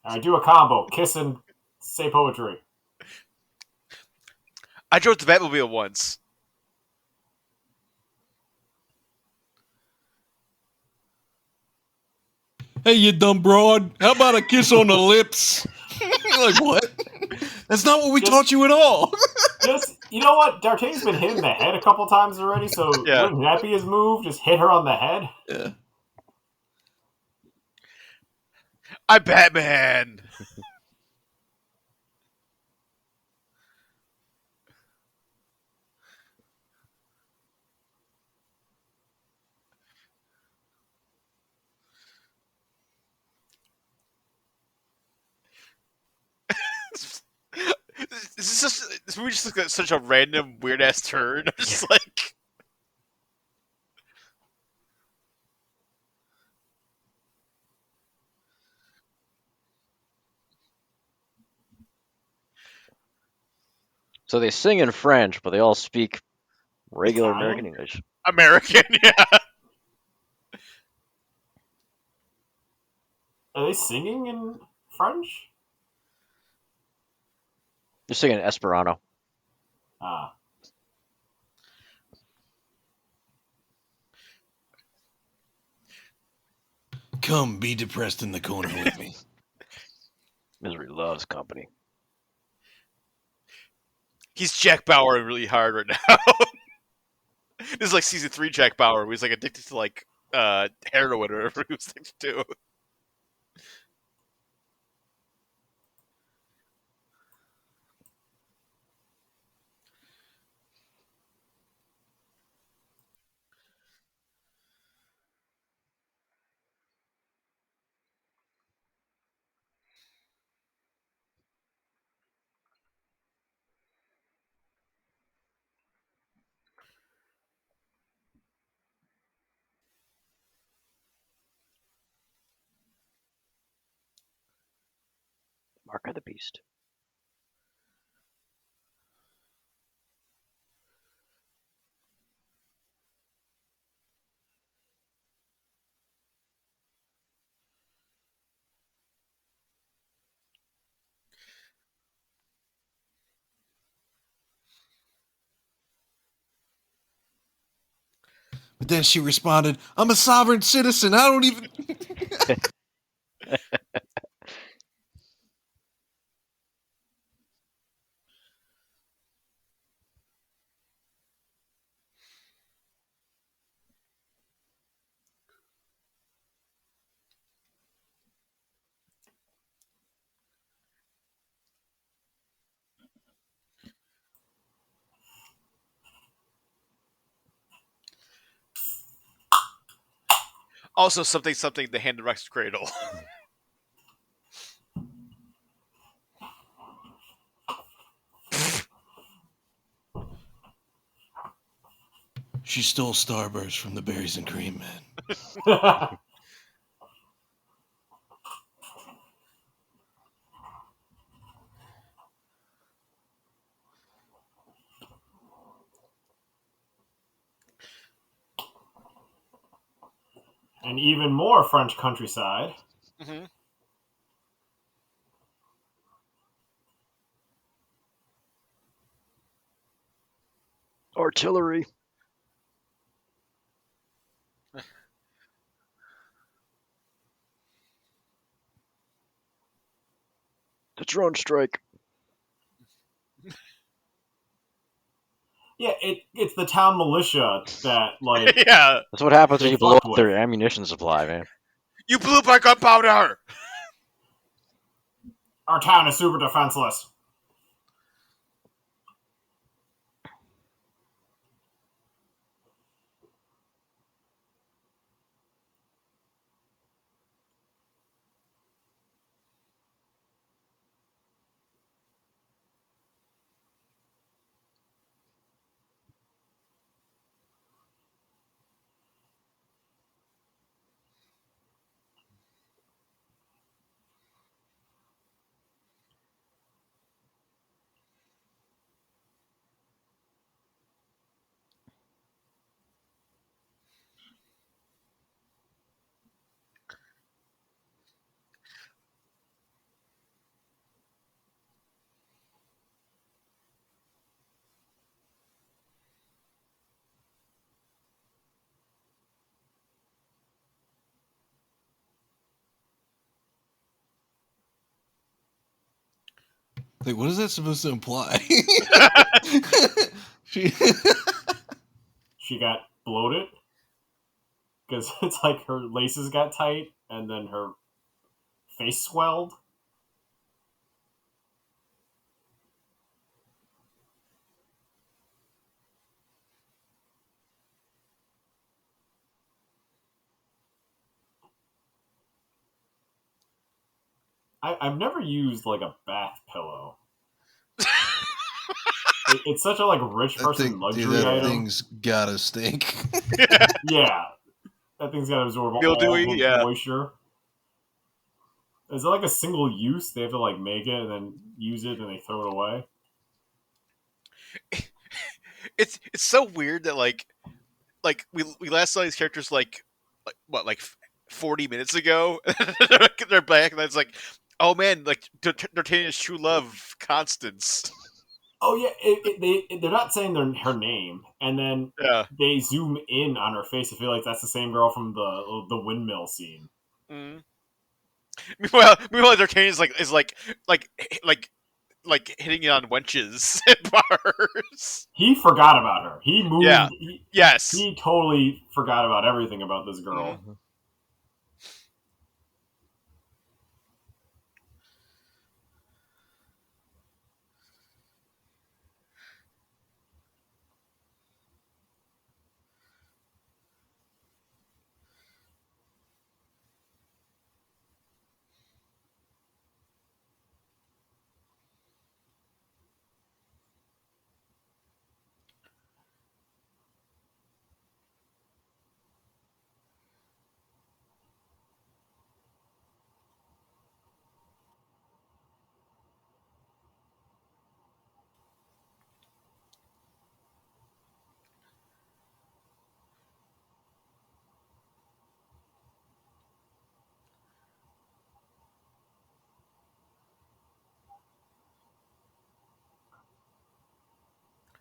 All right, do a combo: kiss and say poetry. I drove the Batmobile once. Hey, you dumb broad. How about a kiss on the lips? You're like, what? That's not what we taught you at all. Just, you know what? D'Artagnan's been hit in the head a couple times already, so Yeah. wouldn't that be his move? Just hit her on the head? Yeah. I'm Batman. This movie just looks like such a random weird ass turn. I'm just like So they sing in French, but they all speak regular Italian? American English. American, yeah. Are they singing in French? They're singing Esperanto. Ah. Come be depressed in the corner with me. Misery loves company. He's Jack Bauer really hard right now. This is like season 3 Jack Bauer, where he's like addicted to like heroin or whatever he was addicted to. Mark of the Beast. But then she responded, I'm a sovereign citizen. I don't even. Also, something the hand of Rex Cradle. She stole Starburst from the Berries and Cream Man. And even more French countryside. Mm-hmm. Artillery. The drone strike. Yeah, it's the town militia that, like, Yeah, That's what happens when They you blow fuck up with. their ammunition supply, man. you blew up my gunpowder. our town is super defenseless. Like, what is that supposed to imply? she... She got bloated because it's like her laces got tight and then her face swelled. I've never used like a bath pillow. It's such a like rich person luxury that item. thing's gotta stink. Yeah, that thing's got to absorb all Mildewy, the yeah. moisture. Is it like a single use? They have to like make it and then use it and they throw it away. it's so weird that we last saw these characters like what like 40 minutes ago. They're back, and it's like, oh man, like D'Artagnan's true love, Constance. Oh yeah, they're not saying her name, and then Yeah. they zoom in on her face. I feel like that's the same girl from the windmill scene. Mm. Meanwhile, D'Artagnan's like hitting it on wenches at bars. He forgot about her. He moved. Yeah. Yes. He totally forgot about everything about this girl. Mhm.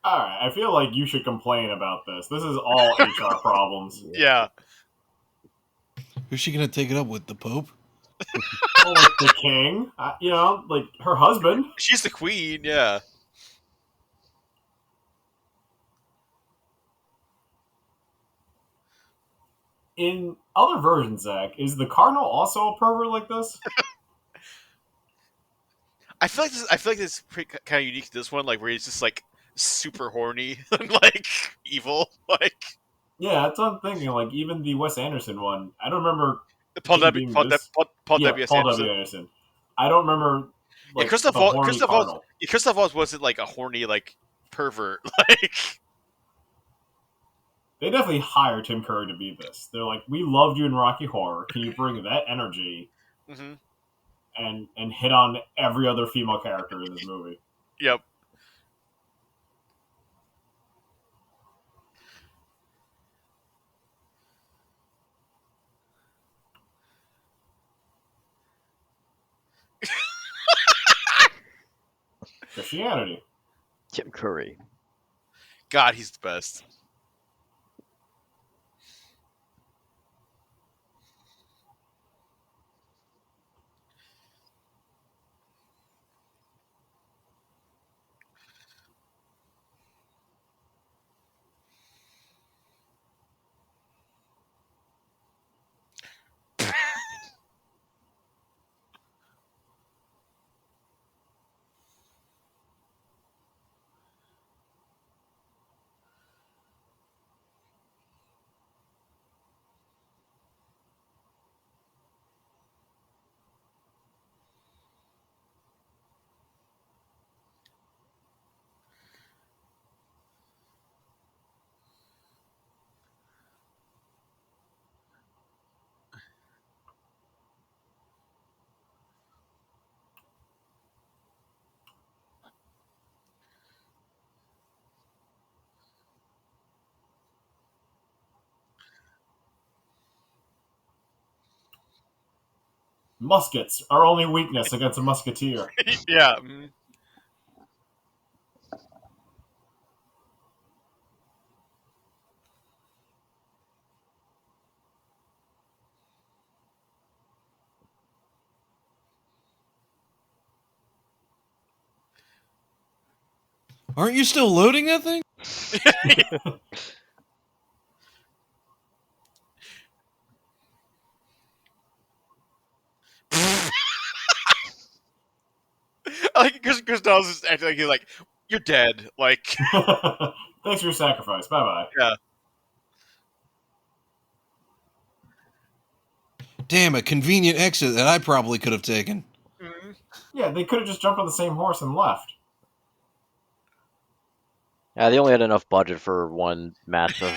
All right, I feel like you should complain about this. This is all HR problems. Yeah. Who's she gonna take it up with? The Pope? Oh, like the king, like her husband. She's the queen. Yeah. In other versions, Zach, is the Cardinal also a pervert like this? I feel like this is kind of unique to this one, like where he's just like super horny and like evil, like Yeah, that's what I'm thinking. Like even the Wes Anderson one, I don't remember. Paul him W. being Paul, this- Paul yeah, W. S. Paul Anderson. W. Anderson. I don't remember. Yeah, Like, Christoph the Waltz. horny Cardinal. Christoph Waltz wasn't like a horny like pervert. Like They definitely hired Tim Curry to be this. They're like, we loved you in Rocky Horror. Can you bring that energy mhm. and hit on every other female character in this movie? Yep. Christianity. Tim Curry. God, he's the best. Muskets, our only weakness against a musketeer. Yeah. Mhm. Aren't you still loading that thing? Like Chris Dawes is acting like he's like, you're dead. Like Thanks for your sacrifice. Bye bye. yeah. Damn, a convenient exit that I probably could have taken. Mhm. Yeah, they could have just jumped on the same horse and left. Yeah, they only had enough budget for one massive,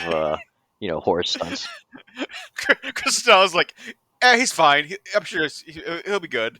horse stunts. Chris Dawes is like, he's fine. I'm sure he'll be good.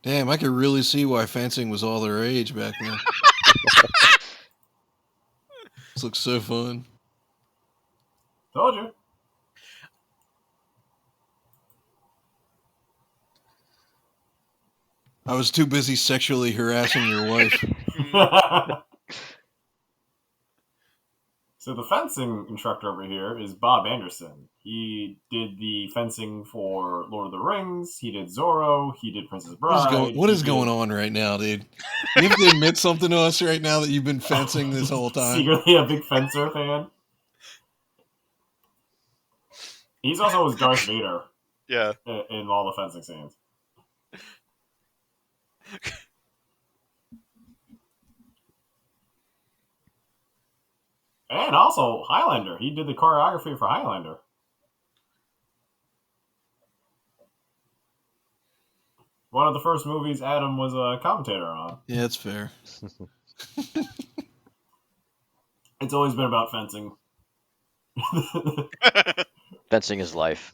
Damn, I could really see why fencing was all the rage back then. This looks so fun. Told you. I was too busy sexually harassing your wife. So the fencing instructor over here is Bob Anderson. He did the fencing for Lord of the Rings. He did Zorro. He did Princess Bride. What is going on right now, dude? You have to admit something to us right now that you've been fencing this whole time. Secretly a big fencer fan. He's also was Darth Vader Yeah. in all the fencing scenes. And also Highlander. He did the choreography for Highlander. One of the first movies Addam was a commentator on. Yeah, that's fair. It's always been about fencing. Fencing is life.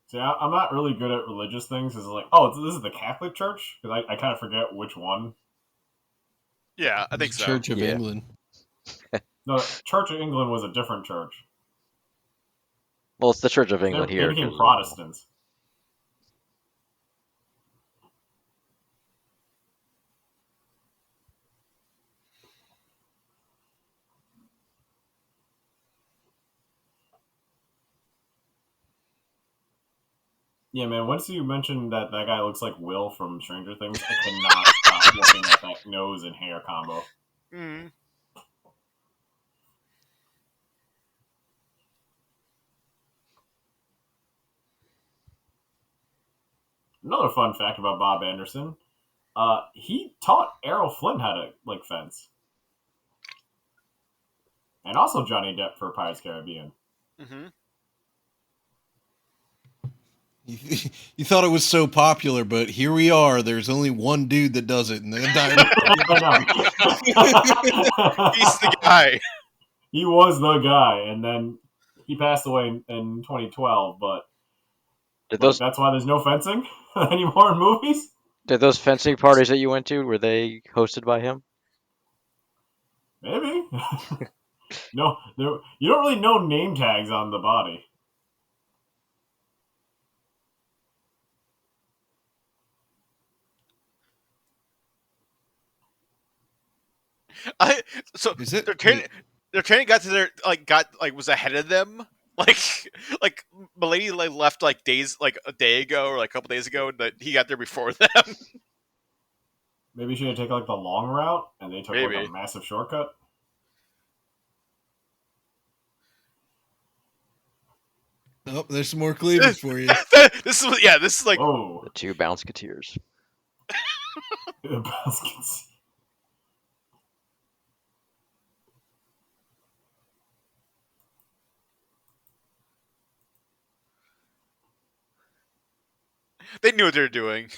See, I'm not really good at religious things. It's like, oh, this is the Catholic Church? Because I kind of forget which one. Yeah, I think so. Church of Yeah. England. No, Church of England was a different church. Well, it's the Church of England They here. became 'cause, Protestants. Yeah, man, once you mentioned that guy looks like Will from Stranger Things, I cannot stop looking at that nose and hair combo. Mm. Another fun fact about Bob Anderson, he taught Errol Flynn how to fence. And also Johnny Depp for Pirates of the Caribbean. Mm-hmm. You thought it was so popular, but here we are. There's only one dude that does it in the entire. He's the guy. He was the guy, and then he passed away in 2012. But that's why there's no fencing anymore in movies. Did those fencing parties that you went to, were they hosted by him? Maybe. No, you don't really know name tags on the body. Is it? Their training got to their was ahead of them. Like Milady left a day ago or a couple days ago, and he got there before them. Maybe she should take the long route, and they took Maybe. a massive shortcut. Oh, there's some more cleavage for you. This is like Oh, The two Musketeers. the baskets. they knew what they were doing.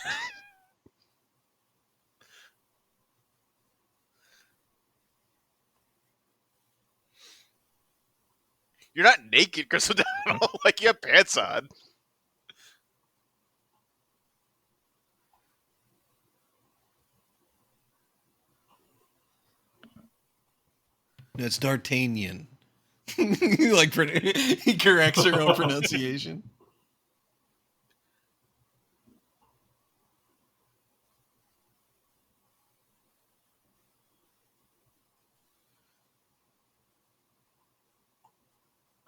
You're not naked, Chris O'Donnell. You have pants on. That's D'Artagnan. He corrects her own pronunciation.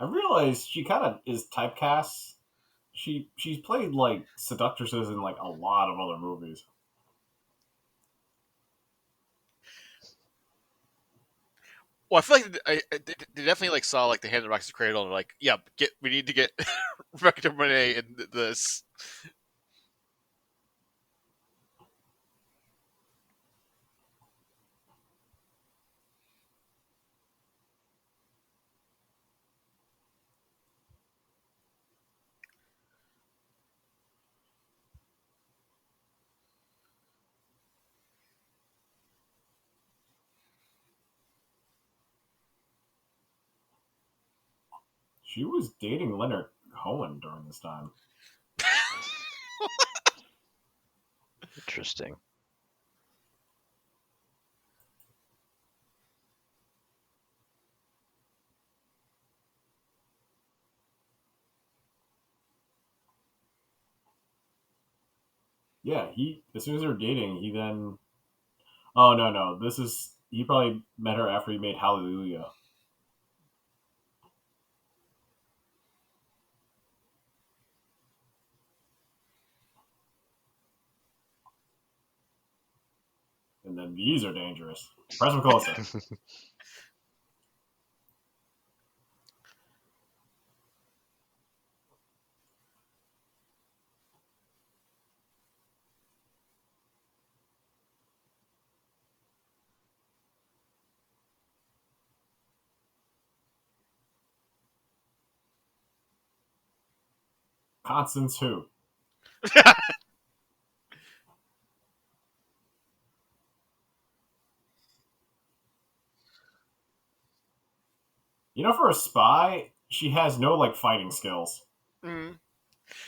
I realized she kind of is typecast. She's played seductresses in a lot of other movies. Well, I feel like they definitely saw the Hand that Rocks the Cradle and we need to get Rebecca de Mornay in this. She was dating Leonard Cohen during this time. Interesting. Yeah, he as soon as they were dating, he then. Oh no, this is he probably met her after he made Hallelujah. And then these are dangerous. Press them closer. Constance who? You know, for a spy, she has no like fighting skills. Mm.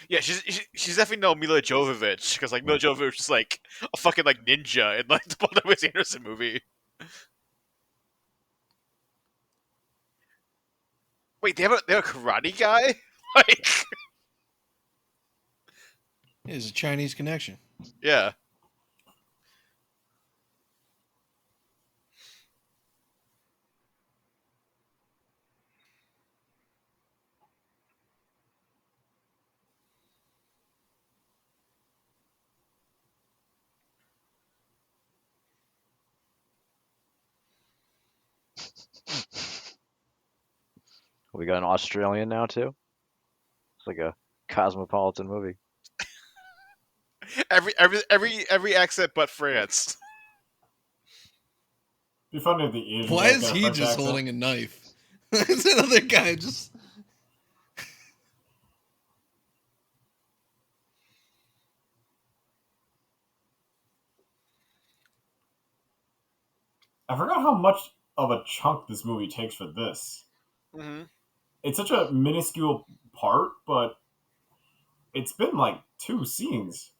Yeah, she's definitely no Mila Jovovich because like Mila Jovovich is like a fucking like ninja in like the Paul W.S. Anderson movie. Wait, they have a karate guy? Like, It's a Chinese connection. yeah. We got an Australian now too. It's like a cosmopolitan movie. Every accent but France. It'd be funny if the Asian Why guy is got a he French just accent. holding a knife? It's another guy just. I forgot how much of a chunk this movie takes for this. Hmm. It's such a minuscule part, but it's been like 2 scenes.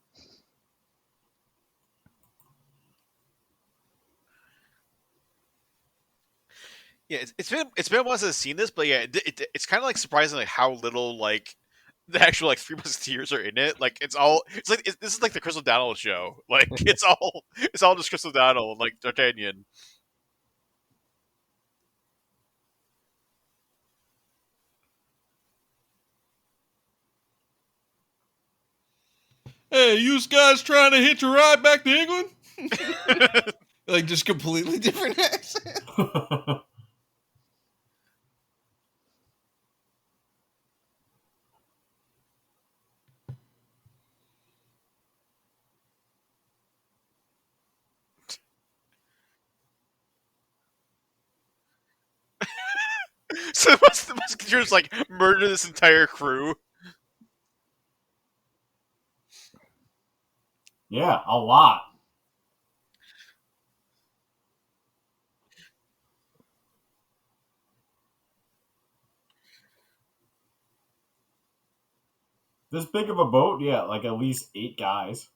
Yeah, it's been once I've seen this, but yeah, it's kind of like surprising like how little like the actual like Three Musketeers are in it. Like this is like the Crystal O'Donnell show. Like it's all just Crystal O'Donnell and like D'Artagnan. Hey, you guys trying to hitch a ride back to England? Like just completely different accent. So the Musketeers like murder this entire crew. Yeah, a lot. This big of a boat, yeah, like at least 8 guys.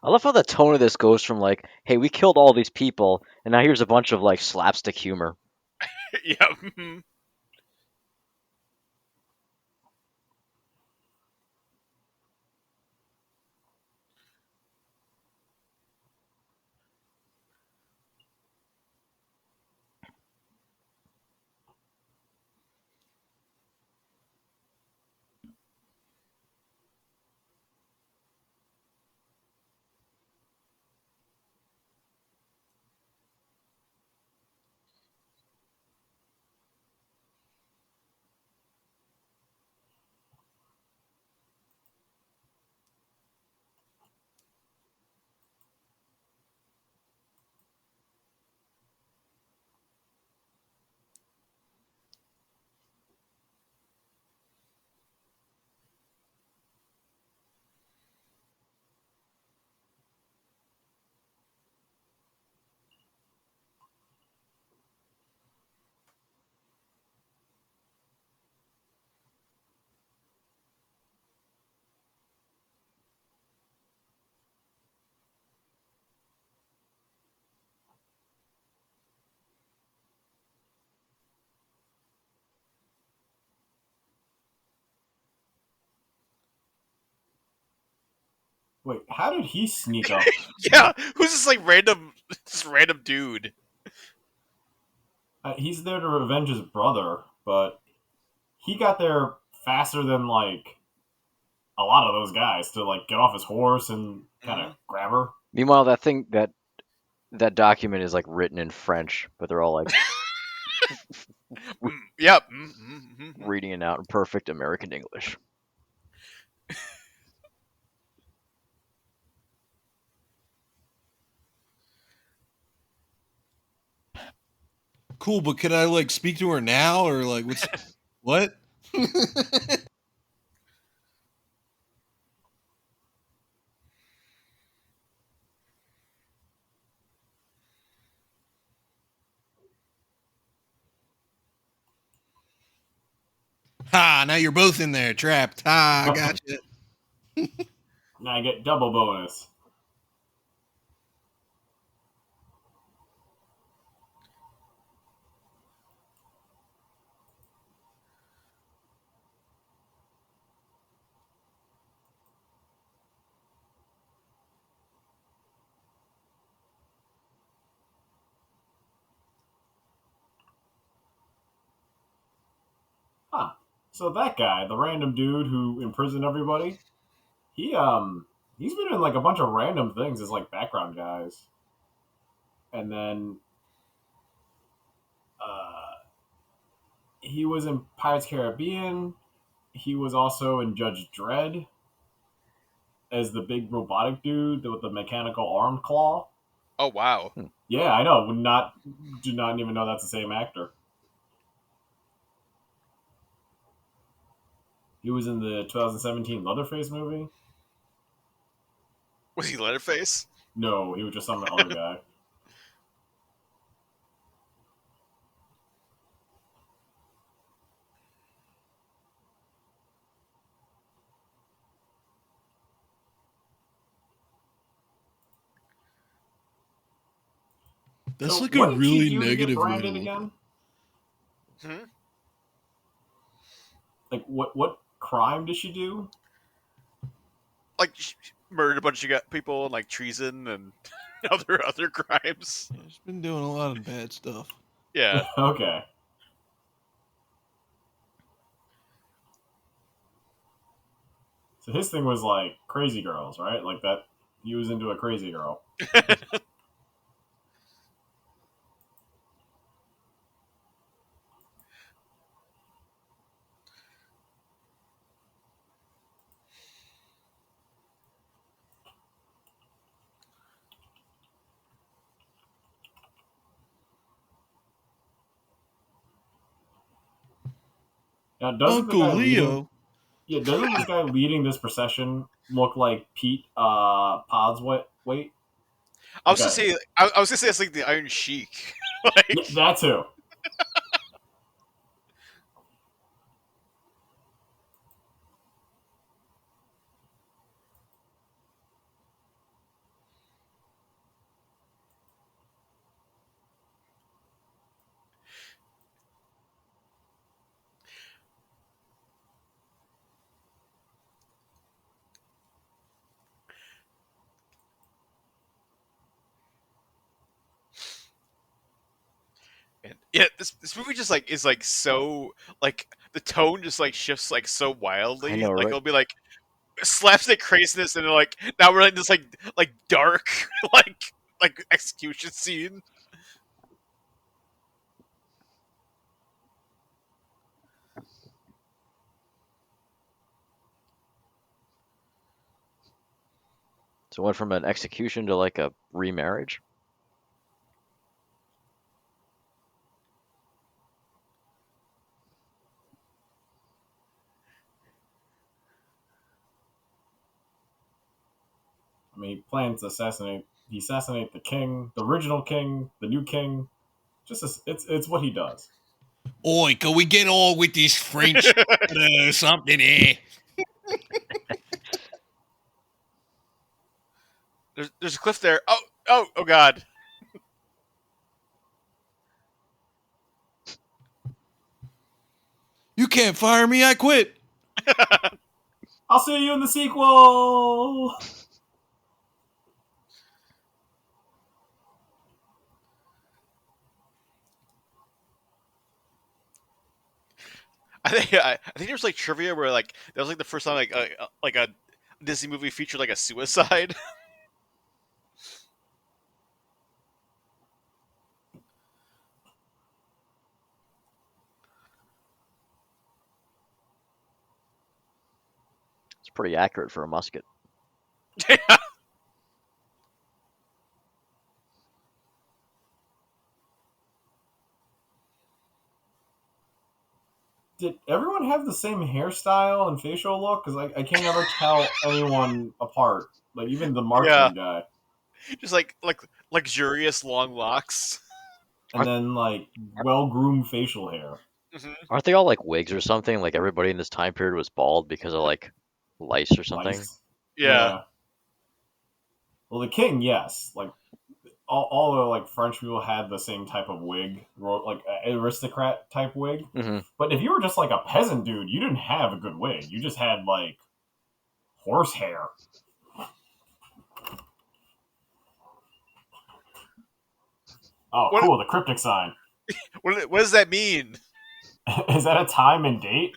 I love how the tone of this goes from like, "Hey, we killed all these people, and now here's a bunch of like slapstick humor." Yeah. Mhm. Wait, how did he sneak up? Yeah, who's this random dude? He's there to revenge his brother, but he got there faster than a lot of those guys to get off his horse and kind of grab her. Meanwhile, that document is written in French, but they're all Yep. reading it out in perfect American English. Cool, but could I speak to her now or what's what? Ha! Now you're both in there, trapped. Ha! Gotcha. Now I get double bonus. Huh. So that guy, the random dude who imprisoned everybody, he's been in a bunch of random things as background guys. And then he was in Pirates Caribbean. He was also in Judge Dredd as the big robotic dude with the mechanical arm claw. Oh wow. Yeah, I know. Do not even know that's the same actor. He was in the 2017 Leatherface movie. Was he Leatherface? No, he was just some other guy. That's So a what did she really do to get negative way to branded look again? Hmm? What crime did she do? Murdered a bunch of people and treason and other crimes. She's been doing a lot of bad stuff. Yeah. Okay. So his thing was crazy girls, right? Like that. He was into a crazy girl. Now, doesn't the Uncle guy Leo. doesn't this guy leading this procession look like Pete Podsweight? I was gonna say it's like the Iron Sheik. Yeah, that too. And yeah, this movie just is so the tone just shifts so wildly. I know, right? It'll be slapstick craziness, and then now we're in this dark execution scene. So it went from an execution to a remarriage. I mean, he plans to assassinate. He assassinate the king, the original king, the new king. It's what he does. Oi, can we get on with this French something here? There's a cliff there. Oh God. You can't fire me, I quit. I'll see you in the sequel. I think there was like trivia where like that was like the first time like a Disney movie featured like a suicide. It's pretty accurate for a musket. Did everyone have the same hairstyle and facial look? Because I can't ever tell anyone apart. Like even the Yeah, marksman guy, just like luxurious long locks. and then like well groomed facial hair. Hmm. Aren't they all like wigs or something? Like everybody in this time period was bald because of like lice or something. Lice. Yeah. Well, the king, yes. Like all the like French people had the same type of wig, like aristocrat type wig. Hmm. But if you were just like a peasant dude, you didn't have a good wig. You just had like horse hair. Oh, What cool! The cryptic sign. what does that mean? Is that a time and date?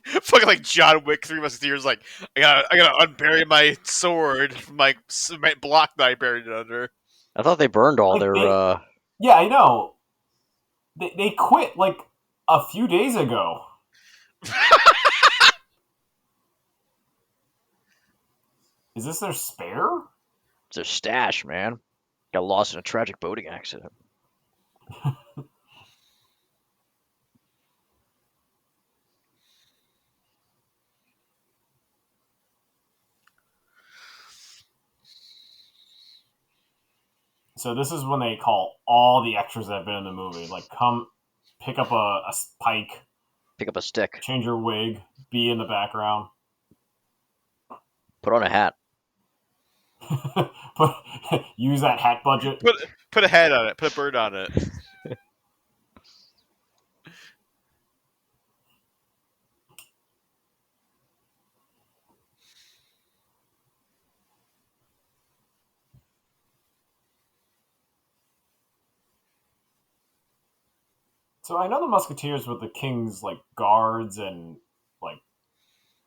Fucking like John Wick, Three Musketeers. Like I gotta unbury my sword from my cement block that I buried it under. I thought they burned all Like their. yeah, I know. They quit like a few days ago. Is this their spare? Their stash, man. Got lost in a tragic boating accident. So this is when they call all the extras that have been in the movie. Like, come pick up a pike, Pick up a stick. change your wig, be in the background. Put on a hat. Put, use that hat budget. Put a head on it. Put a bird on it. So I know the Musketeers with the king's like guards and like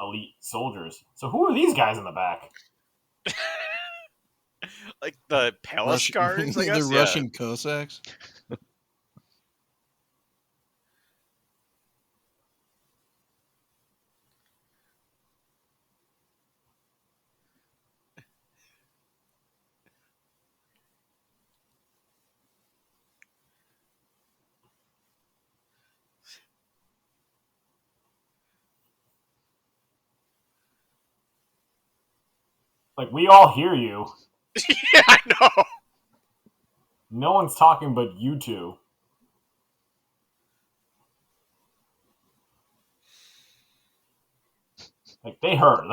elite soldiers. So who are these guys in the back? Like the palace guards, I the guess. Yeah. Russian Cossacks. Like, we all hear you. Yeah, I know. No one's talking but you two. Like, they heard.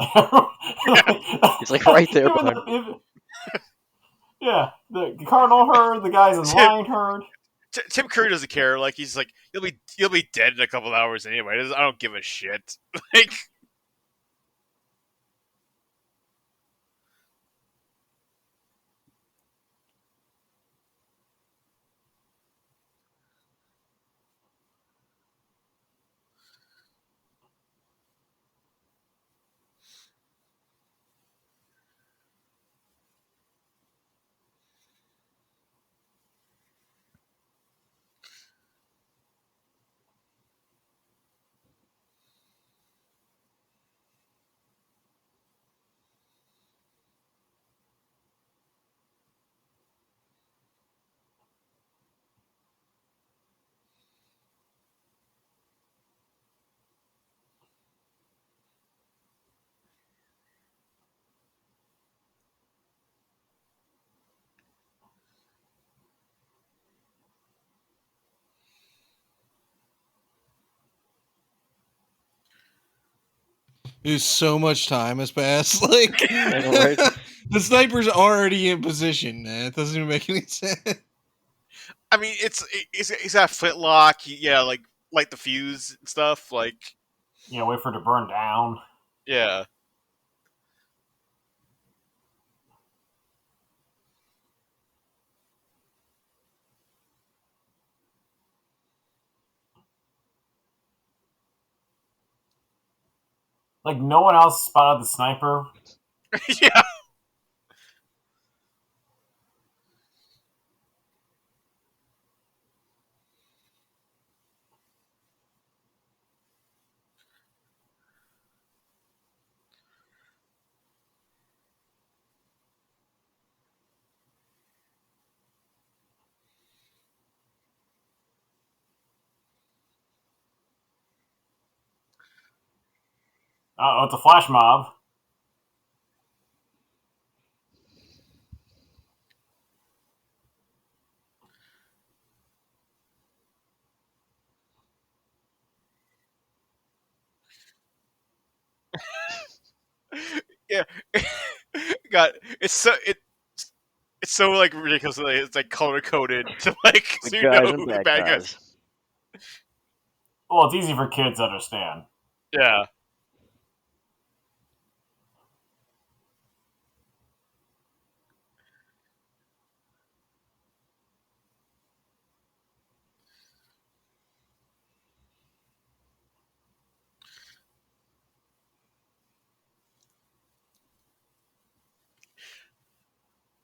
He's like right there Even behind. yeah, the Cardinal heard, the guys in line heard. Tim Curry doesn't care. Like he's like you'll be dead in a couple of hours anyway. I don't give a shit. Like Dude, so much time has passed. Like I know, right? the sniper's already in position, man. It doesn't even make any sense. I mean, it's got a flintlock. Yeah, like light the fuse and stuff. Like Wait for it to burn down. yeah. Like no one else spotted the sniper. Yeah. Oh, it's a flash mob. Yeah. God, it's so like ridiculous. It's like color coded to like so Good you guys know and who the bad bad guys. guys. Well, it's easy for kids to understand. Yeah.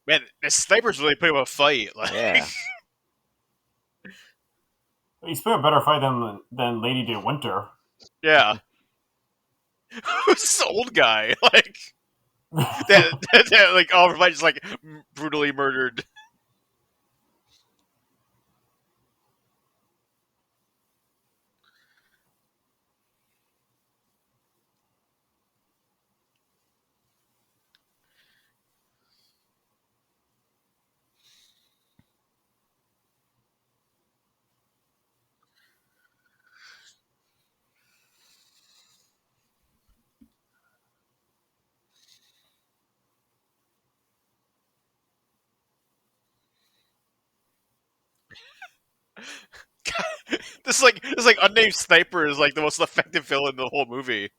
Man, the snipers really put up a fight. Like, Yeah. He's put a better fight than Lady De Winter. yeah. Who's this old guy? Like that like Oliver Platt just like brutally murdered. This like unnamed sniper is like the most effective villain in the whole movie.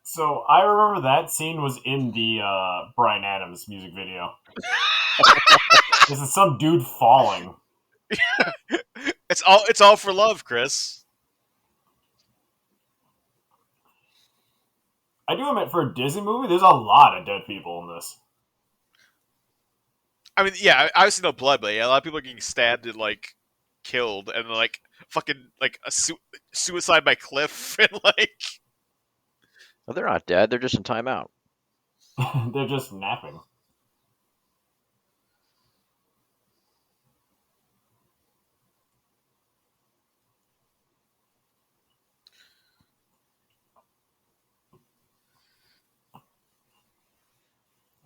So I remember that scene was in the Bryan Adams music video. This is some dude falling. It's all for love, Chris. I do admit, for a Disney movie, there's a lot of dead people in this. I mean, yeah, obviously no blood, but yeah, a lot of people are getting stabbed and like killed, and like fucking like a suicide by cliff, and like Well, they're not dead. They're just in timeout. They're just napping.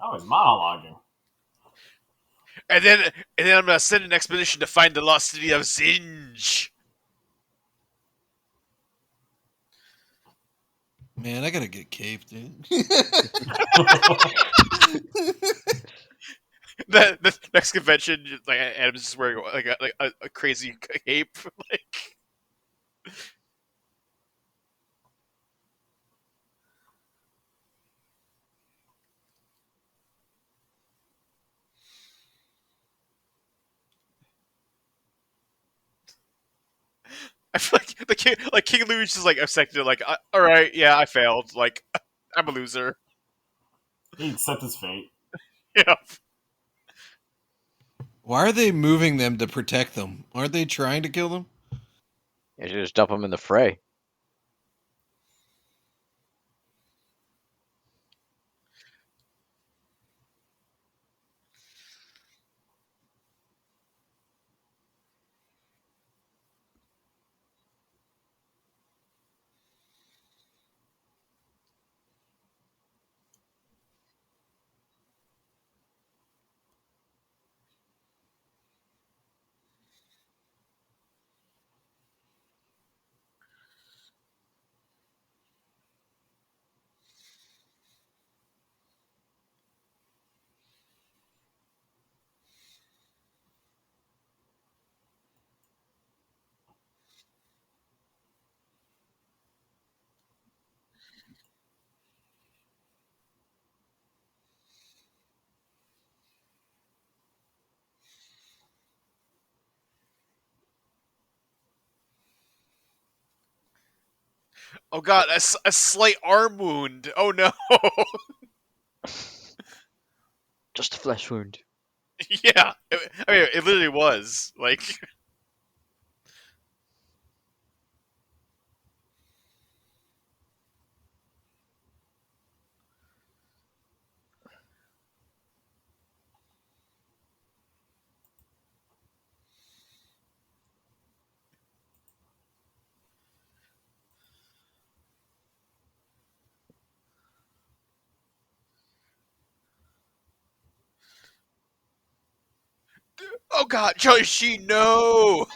Oh, he's monologuing. and then I'm gonna send an expedition to find the lost city of Zinj. Man, I gotta get caped, dude. The next convention, like Adam's just wearing like a crazy cape, like. I feel like the king, like King Louis, is like accepted. Like, all right, yeah, I failed. Like, I'm a loser. He accepts his fate. Yeah, Why are they moving them to protect them? Aren't they trying to kill them? You should just dump them in the fray. Oh god, a slight arm wound. Oh no. Just a flesh wound. Yeah. I mean, it literally was. Like, oh god, Charlie Sheen, no!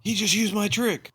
He just used my trick.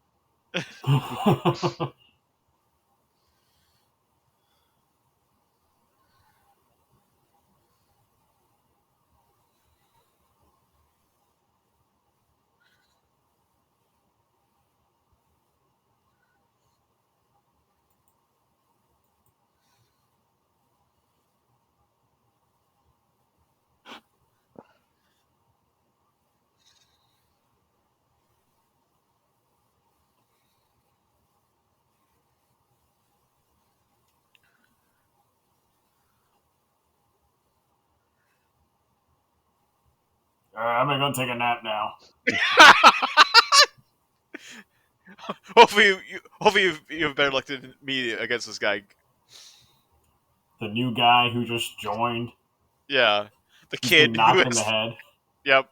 I'm gonna go take a nap now. Hopefully you have better luck than me against this guy. The new guy who just joined. Yeah. The He's kid been knocked who in the is. head. Yep.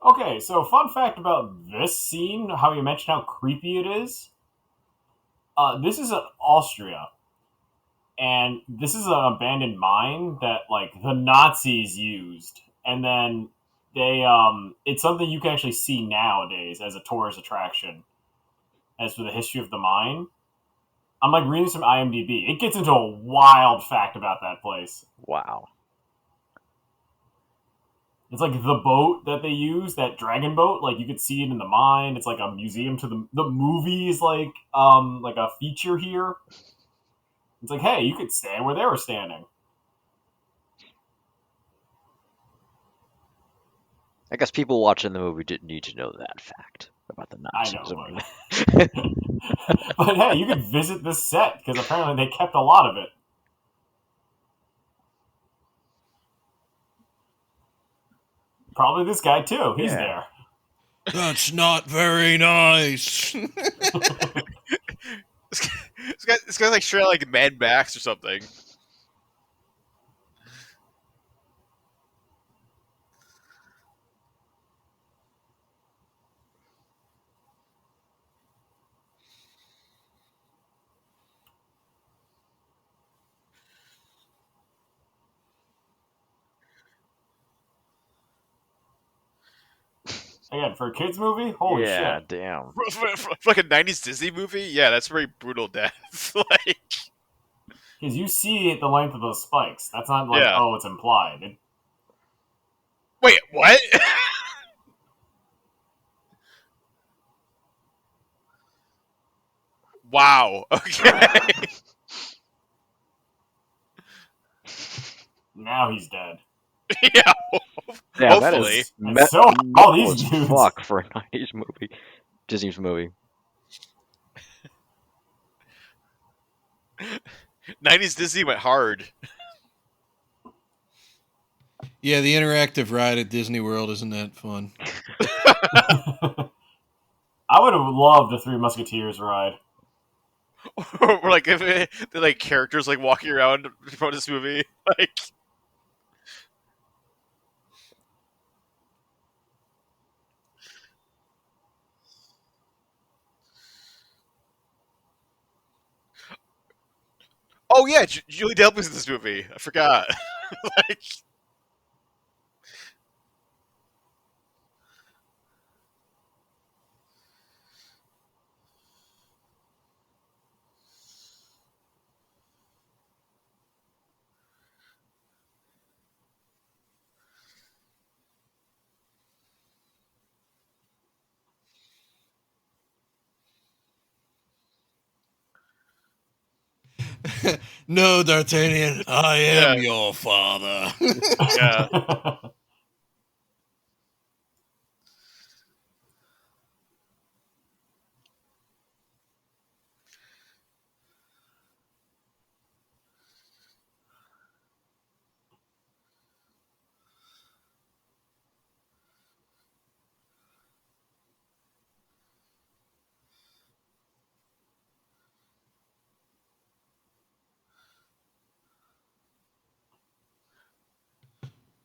Okay, so fun fact about this scene, how you mentioned how creepy it is. This is in Austria, and this is an abandoned mine that like the Nazis used, and then it's something you can actually see nowadays as a tourist attraction. As for the history of the mine, I'm like reading some IMDb. It gets into a wild fact about that place. Wow. It's like the boat that they use, that dragon boat. Like you could see it in the mine. It's like a museum to the movie is like a feature here. It's like, hey, you could stand where they were standing. I guess people watching the movie didn't need to know that fact about the I Nazis. know, but hey, you could visit this set because apparently they kept a lot of it. Probably this guy too. He's Yeah. there. That's not very nice. This guy's like straight out like Mad Max or something. Again, for a kids movie, holy yeah, shit! damn. For like a 90s Disney movie, yeah, that's a very brutal death. Like, Because you see the length of those spikes. That's not like, Yeah. oh, it's implied. wait, what? Wow. Okay. Now he's dead. Yeah. Yeah, that Hopefully. is And so all these as dudes. fuck for a 90s movie. Disney's movie. 90s Disney went hard. Yeah, the interactive ride at Disney World isn't that fun. I would have loved the Three Musketeers ride. or like if they're like characters like walking around from this movie, like. Oh yeah, Julie Delpy's in this movie. I forgot. Like, No, D'Artagnan, I am Yeah. your father. yeah.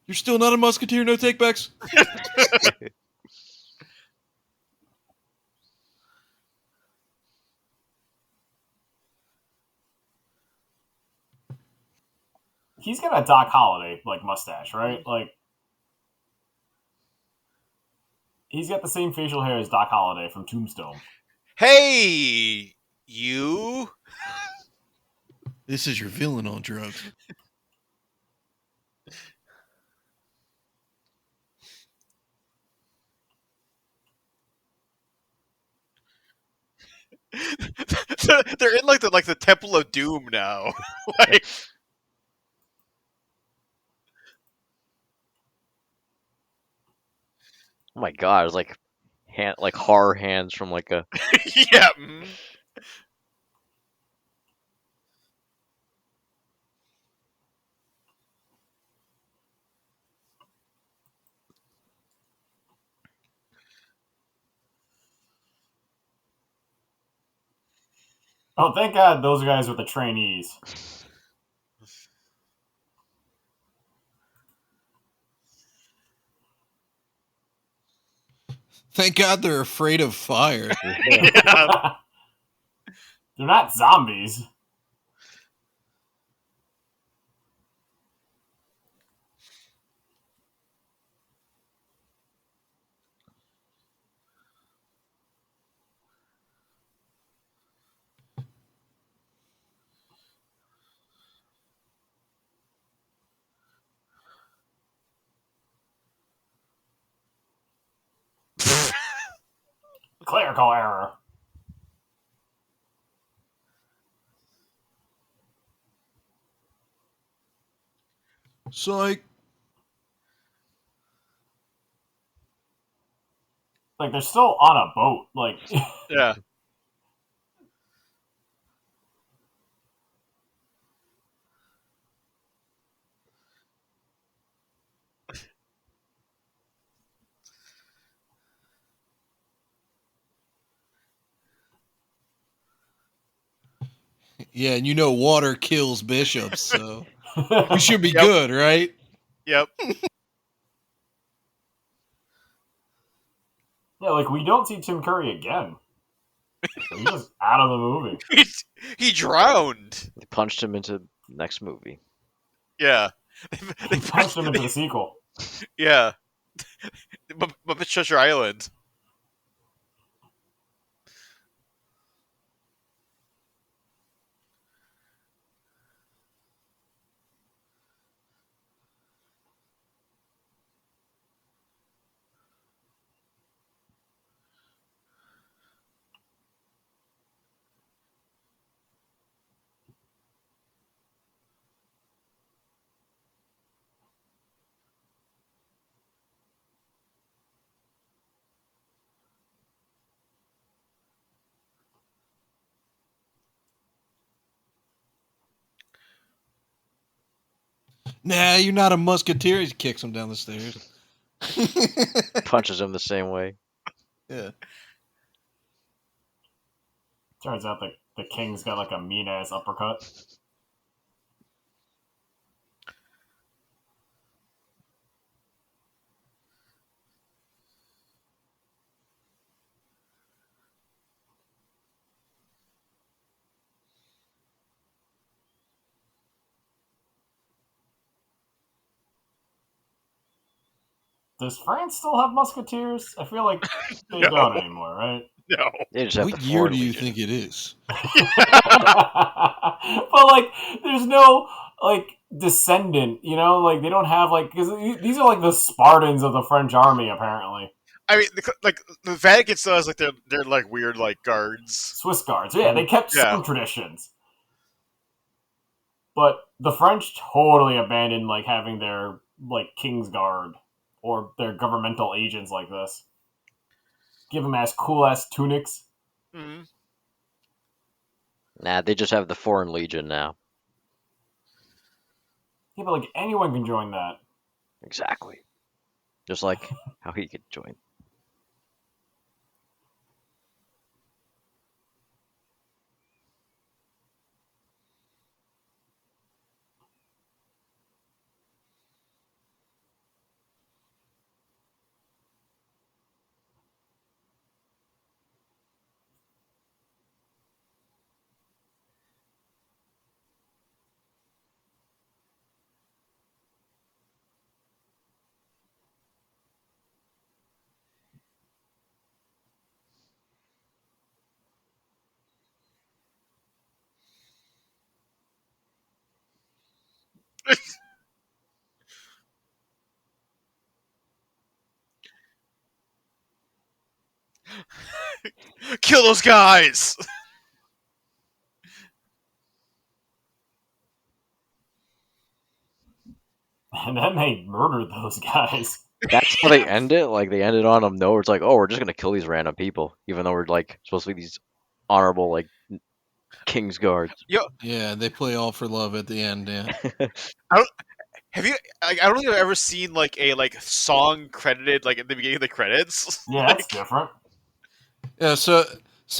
You're still not a musketeer, no takebacks? He's got a Doc Holliday like mustache, right? Like he's got the same facial hair as Doc Holliday from Tombstone. Hey, you. This is your villain on drugs. They're in like the Temple of Doom now. Like, Oh my god, it's like horror hands from like a. yeah. Oh, thank God those guys were the trainees. Thank God they're afraid of fire. Yeah. They're not zombies. Clerical error. Psych. Like they're still on a boat. Like Yeah. Yeah, and you know water kills bishops, so we should be Yep. good, right? Yep. yeah, like we don't see Tim Curry again. He's just out of the movie. He drowned. They punched him into next movie. Yeah. They punched him into the sequel. Yeah. Muppet Treasure Island. Nah, you're not a musketeer. He kicks him down the stairs. Punches him the same way. Yeah. Turns out the the king's got like a mean ass uppercut. Does France still have musketeers? I feel like they No. don't anymore, right? No. They just have What the year Foreign do you Legion. think it is? But like, there's no like descendant, you know, like they don't have like because these are like the Spartans of the French army, apparently. I mean, like the Vatican still has like they're like weird like guards. Swiss guards, yeah, they kept Yeah. some traditions, but the French totally abandoned like having their like king's guard or their governmental agents like this. Give them cool ass tunics. Mm-hmm. Nah, they just have the Foreign Legion now. Yeah, but like anyone can join that. Exactly. Just like how he could join. Kill those guys. And then they murdered those guys. That's how they end it. Like they ended on them. No, it's like, oh, we're just gonna kill these random people, even though we're like supposed to be these honorable like king's guards. Yeah, they play all for love at the end. Yeah. Have you? I don't think I've ever seen like a like song credited like at the beginning of the credits. Yeah, that's different. Yeah. So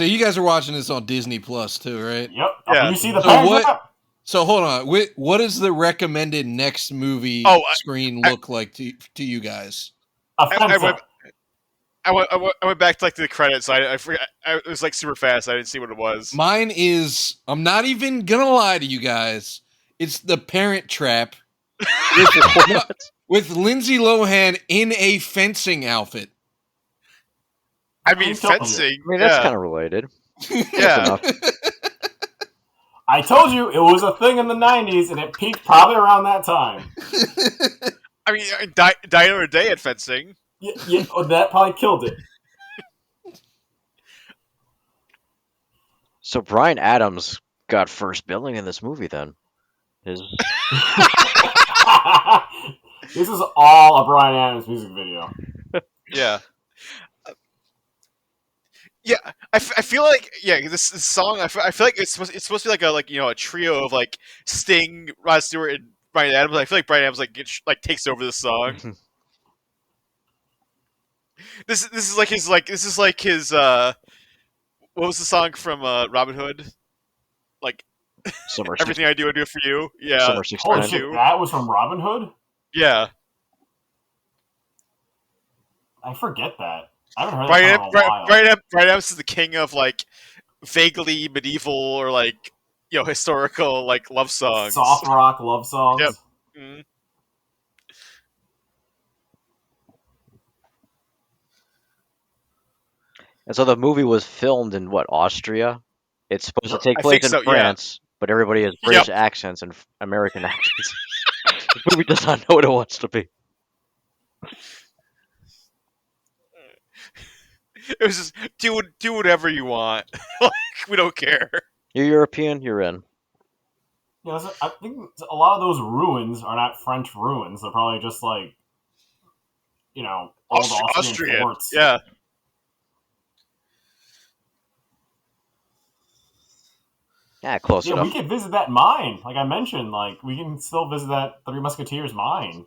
you guys are watching this on Disney Plus too, right? Yep. Yeah. You see the So page what- up? So hold on. What does the recommended next movie Oh, screen look like to you guys? Offensive. I went back to like the credits. I forgot. It was like super fast. I didn't see what it was. Mine is. I'm not even gonna lie to you guys. It's The Parent Trap with Lindsay Lohan in a fencing outfit. I mean, I told you. fencing. I mean, that's yeah. kind of related. Yeah. enough. I told you it was a thing in the 90s, and it peaked probably around that time. I mean, Die Another Day at fencing. Yeah, that probably killed it. So Bryan Adams got first billing in this movie. Then his This is all a Bryan Adams music video. Yeah. Yeah, I feel like this song. I feel like it's supposed to be like a trio of like Sting, Rod Stewart, and Bryan Adams. I feel like Bryan Adams like takes over the song. This is like his what was the song from Robin Hood? Like summer everything I do for you. Yeah, summer Holy 69. shit, that was from Robin Hood? yeah. I forget that. I haven't heard that song in a while. Bryan Adams is the king of like vaguely medieval or like historical like love songs. Soft rock love songs. Yep. Mhm. And so the movie was filmed in what, Austria? It's supposed to take I place think in so, yeah. France, but everybody has British accents and American accents. The movie does not know what it wants to be. It was just do whatever you want. Like we don't care. You're European, you're in. Yeah, so I think a lot of those ruins are not French ruins. They're probably just like, old Austrian forts. Yeah. Yeah, close Yeah, enough. we could visit that mine. Like I mentioned, like we can still visit that Three Musketeers mine.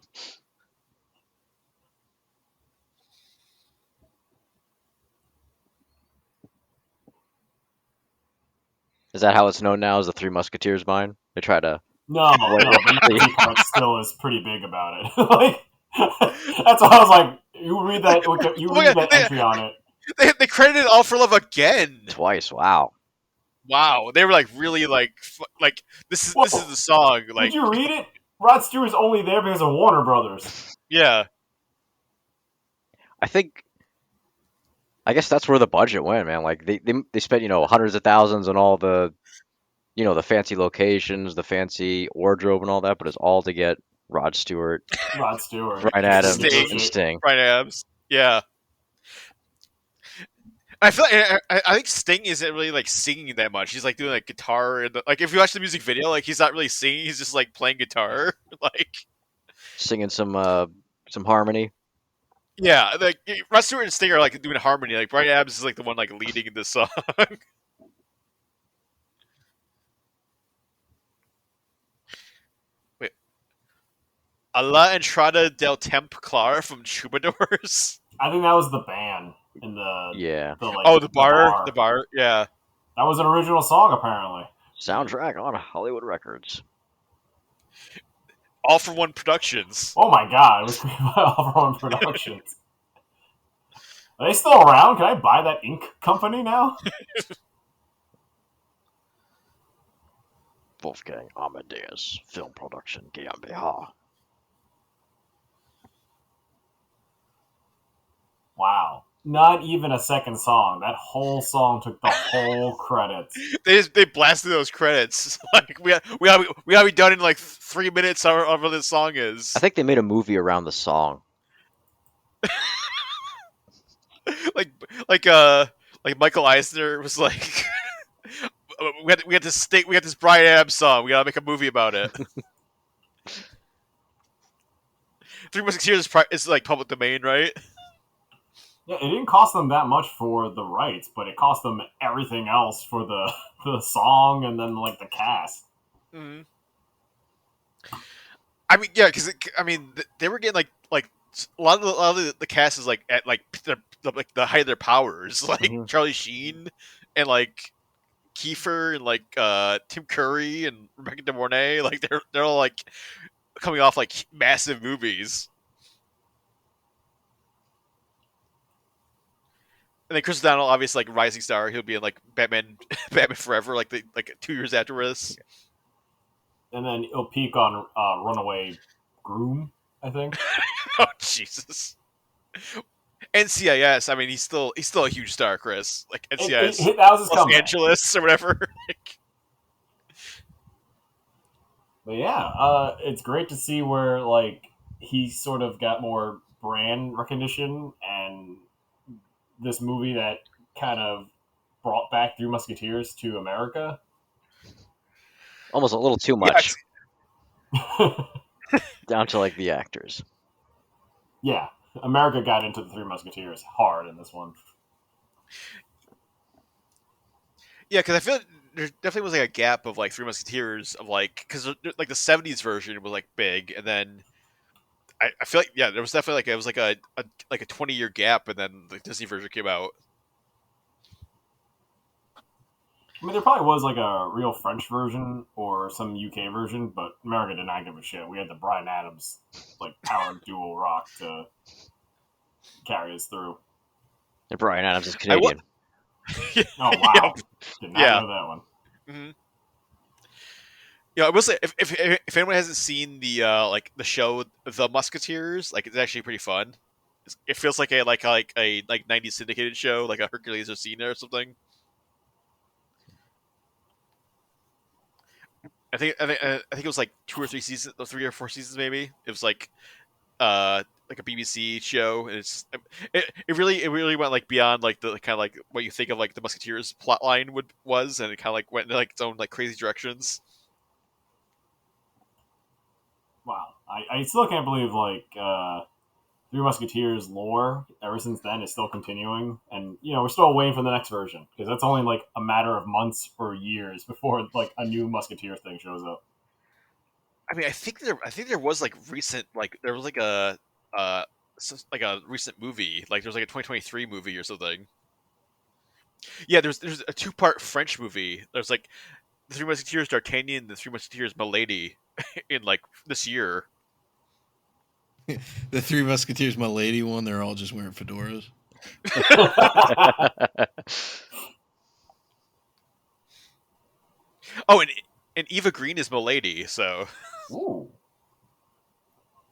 Is that how it's known now as the Three Musketeers mine? They try to. No, Wait, no, the Nazi part still is pretty big about it. Like, that's why I was like, you read that entry on it. They credited All for Love again. Twice. Wow. Wow, they were like really like this is the song. Like, Did you read it? Rod Stewart's only there because of Warner Brothers. yeah, I guess that's where the budget went, man. Like they spent hundreds of thousands on all the the fancy locations, the fancy wardrobe, and all that, but it's all to get Rod Stewart, Rod Stewart, Brian Adams, Sting. and Sting. Brian Adams. Yeah. I feel like I think Sting isn't really like singing that much. He's like doing like guitar and like if you watch the music video, like he's not really singing. He's just like playing guitar. Like Singing some harmony. yeah, like Rod Stewart and Sting are like doing harmony. Like Brian Adams is like the one like leading in this song. Wait, A la Entrada del Templar from Troubadours. I think that was the band in the Yeah. The bar. Yeah. That was an original song apparently. Soundtrack on Hollywood Records. All for One Productions. Oh my god, it was created by All for One Productions. Are they still around? Can I buy that ink company now? Wolfgang Amadeus Film Production GmbH. Wow. Not even a second song. That whole song took the whole credits. They blasted those credits. Like we gotta be done in like 3 minutes. However this song is. I think they made a movie around the song. like Michael Eisner was like, we had this Brian Adams song. We gotta make a movie about it. Three Musketeers is like public domain, right? Yeah, it didn't cost them that much for the rights, but it cost them everything else for the song and then like the cast. Mm-hmm. I mean, yeah, because they were getting like a lot of the cast is like at like the height of their powers, like Mhm. Charlie Sheen and like Kiefer and like Tim Curry and Rebecca De Mornay, like they're all like coming off like massive movies. And then Chris O'Donnell, obviously like rising star, he'll be in like Batman Forever, like 2 years after this. And then it'll peak on Runaway Groom, I think. Oh Jesus! NCIS. I mean, he's still a huge star, Chris. Like NCIS, That was his Los comeback. Angeles or whatever. But yeah, it's great to see where like he sort of got more brand recognition, and this movie that kind of brought back Three Musketeers to America. Almost a little too much. Down to like the actors. Yeah, America got into the Three Musketeers hard in this one. Yeah, because I feel like there definitely was like a gap of like Three Musketeers of like because like the '70s version was like big, and then I feel like there was definitely like it was like a 20-year gap, and then the Disney version came out. I mean, there probably was like a real French version or some UK version, but America did not give a shit. We had the Bryan Adams like power dual rock to carry us through. And Brian Adams is Canadian. Oh wow! Did not Yeah. know that one. Mm-hmm. Yeah, I will say if anyone hasn't seen the like the show The Musketeers, like it's actually pretty fun. It feels like a 90s syndicated show, like a Hercules or Cena or something. I think it was like 2 or 3 seasons, 3 or 4 seasons maybe. It was like a BBC show, and it really went like beyond like the kind of like what you think of like the Musketeers plotline was, and it kind of like went into like its own like crazy directions. Wow, I still can't believe like Three Musketeers lore ever since then is still continuing, and we're still waiting for the next version because that's only like a matter of months or years before like a new Musketeer thing shows up. I mean, I think there was like recent there was like a recent movie, like there was like a 2023 movie or something. Yeah, there's a 2-part French movie. There's like the Three Musketeers D'Artagnan, the Three Musketeers Milady, in like this year. The Three Musketeers, my lady one, they're all just wearing fedoras. Oh, and Eva Green is Milady. So Ooh.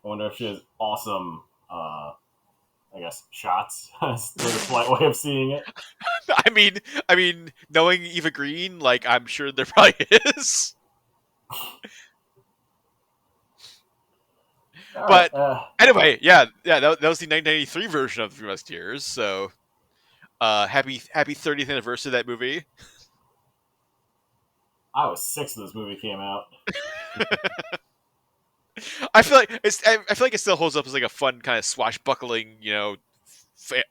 I wonder if she has awesome, I guess, shots. That's the polite way of seeing it. I mean, knowing Eva Green, like I'm sure there probably is. But anyway, yeah, that was the 1993 version of the Three Musketeers. So, happy 30th anniversary of that movie. I was 6 when this movie came out. I feel like it still holds up as like a fun kind of swashbuckling,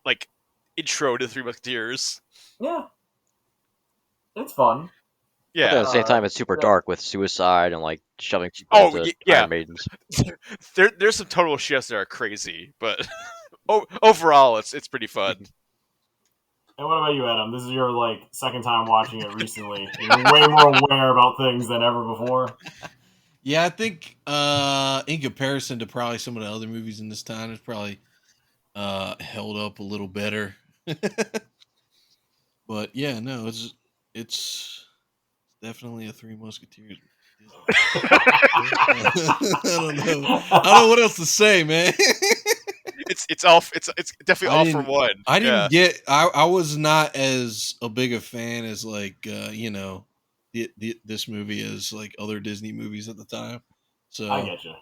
like intro to the Three Musketeers. Yeah. It's fun. But at Yeah, the same time, it's super dark with suicide and like shoving people Oh, into yeah. Iron Maidens. there's some total shifts that are crazy, but overall, it's pretty fun. And what about you, Adam? This is your like second time watching it recently. You're way more aware about things than ever before. Yeah, I think in comparison to probably some of the other movies in this time, it's probably held up a little better. But yeah, no, it's definitely a Three Musketeers. I don't know what else to say, man. It's definitely all for one. I didn't get. I was not as a big a fan as like this movie as like other Disney movies at the time. So I get you.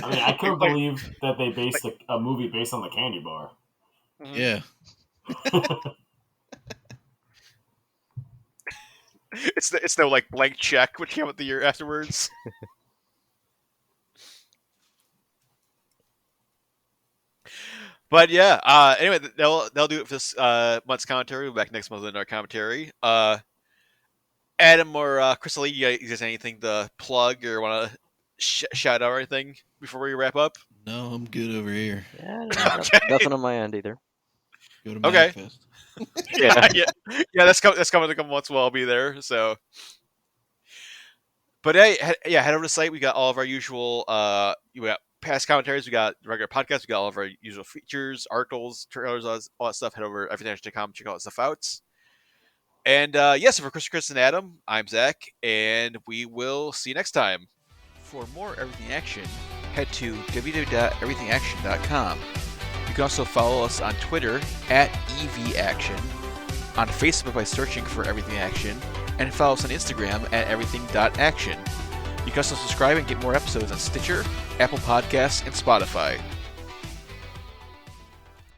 I mean, I couldn't believe that they based a movie based on the candy bar. Yeah. It's no like Blank Check, which came out the year afterwards. But yeah, anyway, they'll do it for this month's commentary. We'll be back next month with our commentary. Adam or Crystal, you guys anything to plug or want to shout out or anything before we wrap up? No, I'm good over here. Yeah, Okay. nothing on my end either. Go to Okay. Magfest. yeah. That's coming in a couple months. We'll all be there. So, but hey, head over to the site. We got all of our usual. We got past commentaries. We got regular podcasts. We got all of our usual features, articles, trailers, all that stuff. Head over to everything.com. Check all that stuff out. And yes, for Chris and Adam, I'm Zach, and we will see you next time. For more Everything Action, head to www.everythingaction.com. You can also follow us on Twitter @EVAction, on Facebook by searching for Everything Action, and follow us on Instagram @everything.action. You can also subscribe and get more episodes on Stitcher, Apple Podcasts, and Spotify.